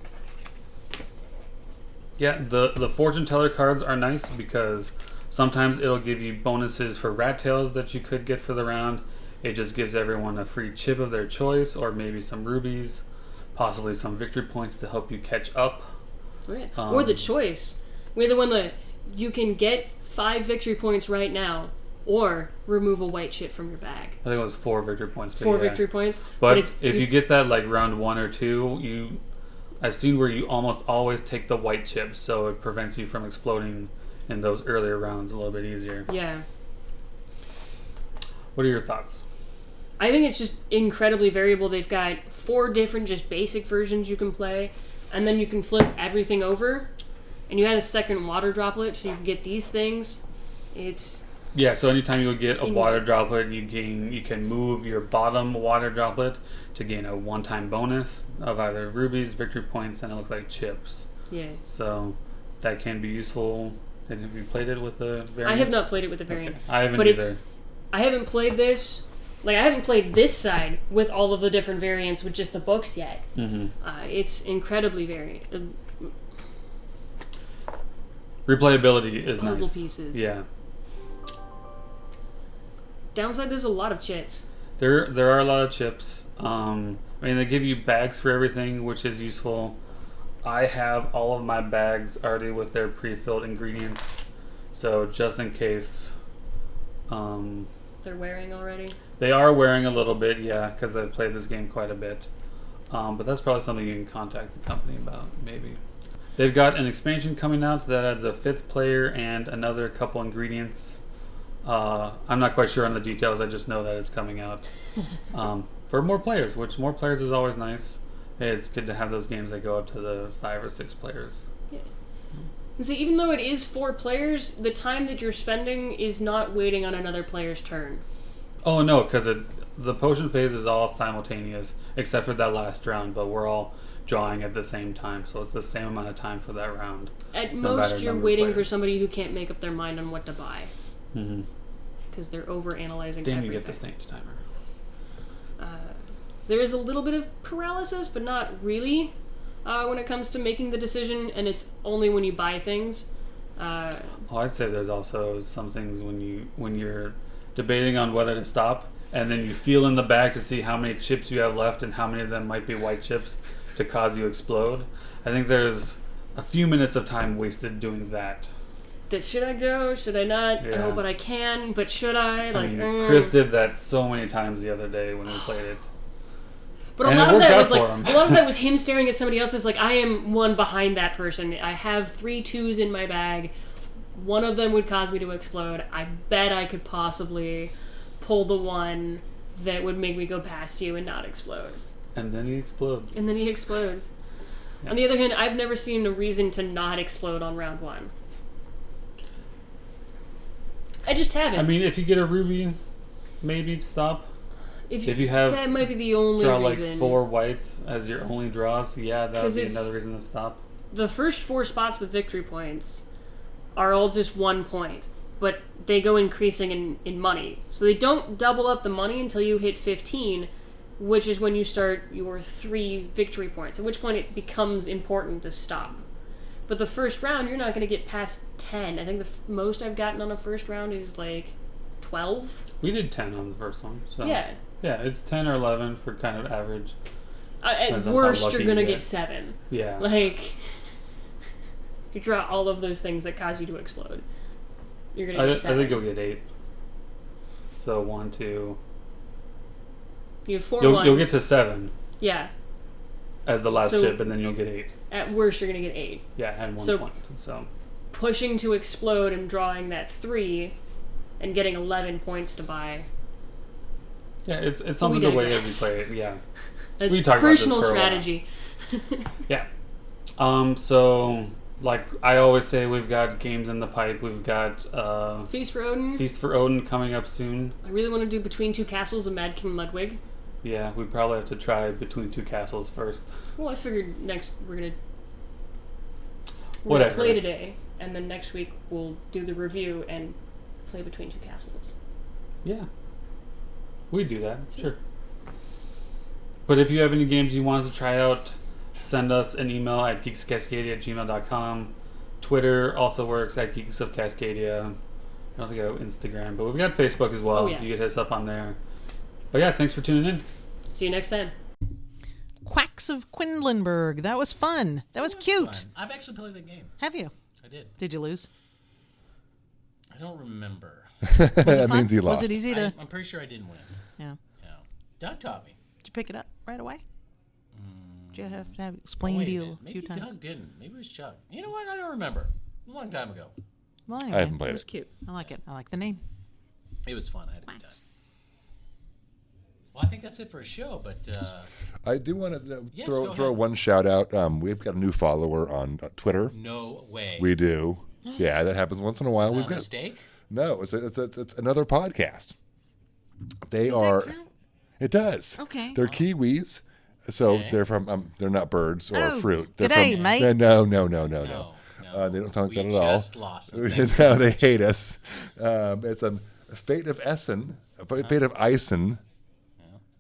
Yeah, the fortune teller cards are nice because sometimes it'll give you bonuses for rat tails that you could get for the round. It just gives everyone a free chip of their choice, or maybe some rubies, possibly some victory points to help you catch up. Oh, yeah. Or the choice. We're the one that you can get 5 victory points right now, or remove a white chip from your bag. I think it was 4 victory points. 4 victory points. But if you get that like round 1 or 2, I've seen where you almost always take the white chips, so it prevents you from exploding in those earlier rounds a little bit easier. Yeah. What are your thoughts? I think it's just incredibly variable. They've got 4 different just basic versions you can play, and then you can flip everything over, and you add a second water droplet, so you can get these things. Yeah, so anytime you get a water droplet, you can move your bottom water droplet to gain a one-time bonus of either rubies, victory points, and it looks like chips. Yeah. So that can be useful. Have you played it with the variant? I have not played it with the variant. Okay. I haven't but either. I haven't played this. Like, I haven't played this side with all of the different variants with just the books yet. Mm-hmm. It's incredibly varied. Replayability is nice. Puzzle pieces. Yeah. Downside, there's a lot of chits. There are a lot of chips. I mean, they give you bags for everything, which is useful. I have all of my bags already with their pre-filled ingredients, so just in case. They're wearing already. They are wearing a little bit, yeah, because I've played this game quite a bit. But that's probably something you can contact the company about, maybe. They've got an expansion coming out that adds a 5th player and another couple ingredients. I'm not quite sure on the details. I just know that it's coming out for more players, which more players is always nice. Hey, it's good to have those games that go up to the 5 or 6 players. Yeah. And see, even though it is 4 players, the time that you're spending is not waiting on another player's turn. Oh, no, because the potion phase is all simultaneous, except for that last round, but we're all drawing at the same time, so it's the same amount of time for that round. At most, you're waiting for somebody who can't make up their mind on what to buy. Mm-hmm. Because they're over-analyzing Then everything. you get the same timer. There is a little bit of paralysis, but not really when it comes to making the decision, and it's only when you buy things. I'd say there's also some things when you're debating on whether to stop, and then you feel in the bag to see how many chips you have left and how many of them might be white chips to cause you to explode. I think there's a few minutes of time wasted doing that. Should I go? Should I not? Yeah. I hope I can, but should I? Chris did that so many times the other day when we played it. But a lot of that was him staring at somebody else. It's like, I am one behind that person. I have 3 2s in my bag. One of them would cause me to explode. I bet I could possibly pull the one that would make me go past you and not explode. And then he explodes. Yeah. On the other hand, I've never seen a reason to not explode on round 1. I just haven't. I mean, if you get a ruby, maybe stop. If you have that might be the only draw reason. like 4 whites as your only draws, yeah, that would be another reason to stop. The first 4 spots with victory points are all just 1 point, but they go increasing in money. So they don't double up the money until you hit 15, which is when you start your 3 victory points, at which point it becomes important to stop. But the first round, you're not going to get past 10. I think the most I've gotten on a first round is like 12. We did 10 on the first one. So. Yeah. Yeah, it's 10 or 11 for kind of average. At worst, you're going to get 7. Yeah. Like, if you draw all of those things that cause you to explode, you're going to get 7. I think you'll get 8. So 1, 2. You have 4 You'll get to 7. Yeah. As the last chip, and then you'll get 8. At worst, you're going to get 8. Yeah, and 1 point. So pushing to explode and drawing that 3 and getting 11 points to buy. Yeah, it's something to weigh as we play it. Yeah. That's we talked personal about this for strategy. Yeah. So, like I always say, we've got games in the pipe. We've got Feast for Odin. Feast for Odin coming up soon. I really want to do Between Two Castles and Mad King Ludwig. Yeah, we probably have to try Between Two Castles first. Well, I figured we're gonna Whatever. play today, and then next week we'll do the review and play Between Two Castles. Yeah. We'd do that, sure. But if you have any games you want us to try out, send us an email at geeksofcascadia@gmail.com. Twitter also works at Geeks of Cascadia. I don't think I have Instagram, but we've got Facebook as well. Oh, yeah. You can hit us up on there. But yeah, thanks for tuning in. See you next time. Quacks of Quedlinburg. That was fun. That was cute. Fun. I've actually played the game. Have you? I did. Did you lose? I don't remember. Was it That fun? means he lost. Was it easy to? I'm pretty sure I didn't win. Yeah. No. Doug taught me. Did you pick it up right away? Did you have to have it explained Wait to a you minute. a Maybe few times? Doug didn't. Maybe it was Chuck. You know what? I don't remember. It was a long time ago. Well, anyway, haven't played it was it. cute. I like it. I like the name. It was fun. I had a good time. Well, I think that's it for a show, but I do want to Yes, go throw ahead. one shout out. We've got a new follower on Twitter. no way. We do. Yeah, that happens once in a while. Is that We've a got mistake? no. It's another podcast. They Does that are. count? It does. Okay. They're Kiwis, so Okay. they're from. They're not birds or Oh, fruit. They're g'day, from, mate. No. No. They don't sound like We that at all. just lost them. No, they hate us. It's a Fate of Essen, Fate of Eisen.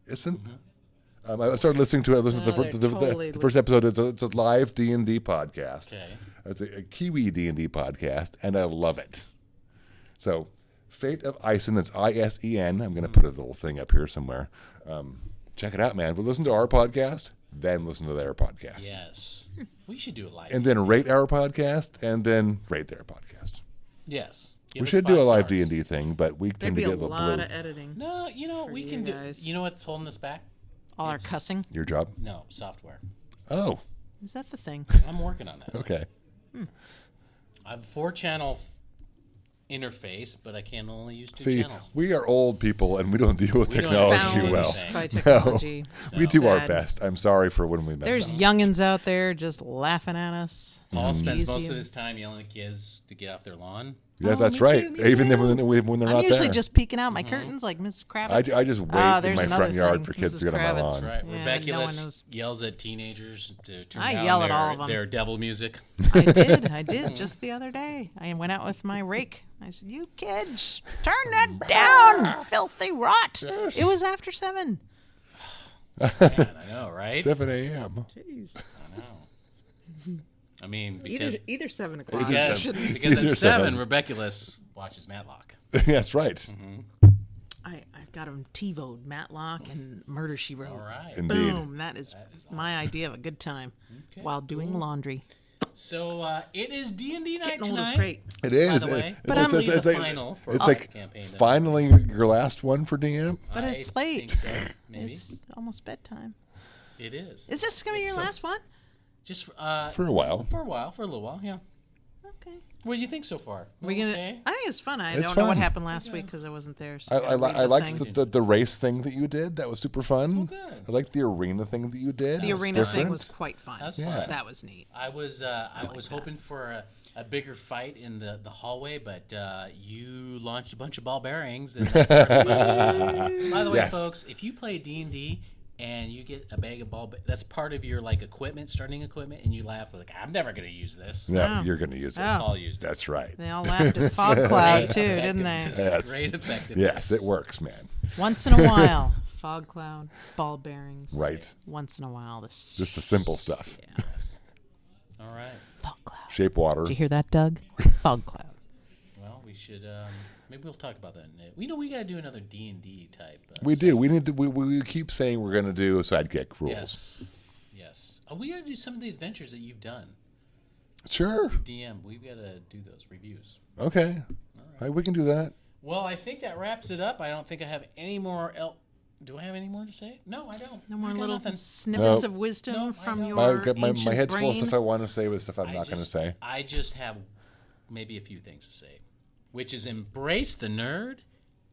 Essen. I started listening to it. Listened to they're totally the first episode. It's a live D&D podcast. Okay. It's a Kiwi D&D podcast, and I love it. So, Fate of Eisen. That's ISEN. I'm going to put a little thing up here somewhere. Check it out, man. But listen to our podcast, then listen to their podcast. Yes. We should do it live. And then rate our podcast, and then rate their podcast. Yes. Give We us should do a 5 live stars. D&D thing, but we There'd tend to be a get a little lot blue. of editing. No, for we you can do. guys. You know what's holding us back? All our cussing. Your job? No, software. Oh, Is that the thing? I'm working on that. okay. I have a 4-channel interface, but I can only use 2 See, channels. we are old people and we don't deal with We don't technology understand well. anything. By technology. We do our Sad. best. I'm sorry for when we mess There's up. youngins out there just laughing at us. Paul spends Easy most of and- his time yelling at kids to get off their lawn. Yes, Oh, that's me right. too, me Even too. when they're I'm not usually there. just peeking out my curtains like Mrs. Kravitz. I just wait in there's my another front yard thing, for kids Mrs. to get on my Kravitz. lawn. Right. Yeah, Rebecca no one knows. yells at teenagers to turn I down yell at their, all of 'em. their devil music. I did just the other day. I went out with my rake. I said, "You kids, turn that down, filthy rot." It was after 7. Man, I know, right? 7 a.m. Jeez. I know. I mean, because Either 7 o'clock. because, Either because at seven. 7, Rebecca watches Matlock. That's right. I've got them TiVo'd, Matlock and Murder, She Wrote. All right. Indeed. Boom. That is my idea of a good time Okay, while doing laundry. So it is D&D night Getting old is tonight. great. It is. the way, It's, this will be it's the like, final for it's our like campaign, though. finally your last one for DM. But I it's late. think so, maybe. It's almost bedtime. It is. Is this going to be your last one? Just For a while. for a little while, yeah. Okay. What do you think so far? We're gonna. Okay. I think it's fun. I It's don't know what fun. happened last week because I wasn't there. So I gotta read liked thing. the race thing that you did. That was super fun. good. I liked the arena thing that you did. The It was arena thing different. was quite fun. That was Yeah. fun. That was neat. I was hoping for a bigger fight in the hallway, but you launched a bunch of ball bearings. And by the way, Yes. folks, if you play D&D and you get a bag of that's part of your like equipment, starting equipment, and you laugh like, I'm never going to use this. Yeah, Oh. you're going to use it. Oh. Paul used it. That's right. They all laughed at Fog Cloud too, didn't they? Effectiveness. Yes. Great effectiveness. Yes, it works, man. Once in a while, Fog Cloud, ball bearings. Right. Once in a while, this Just the simple stuff. All right. Fog Cloud. Shape water. Did you hear that, Doug? Fog Cloud. Well, we should maybe we'll talk about that. We know we got to do another D&D type. We do. We need to. We keep saying we're going to do sidekick rules. Yes. Yes. Oh, we got to do some of the adventures that you've done. Sure. DM. We've got to do those reviews. Okay. We can do that. Well, I think that wraps it up. I don't think I have any more. Do I have any more to say? No, I don't. No more I got little nothing. snippets Nope. of wisdom Nope, I from don't. your My ancient head's full of brain. stuff I want to say, but stuff I'm not going to say. I just have maybe a few things to say, which is embrace the nerd,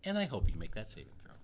and I hope you make that saving throw.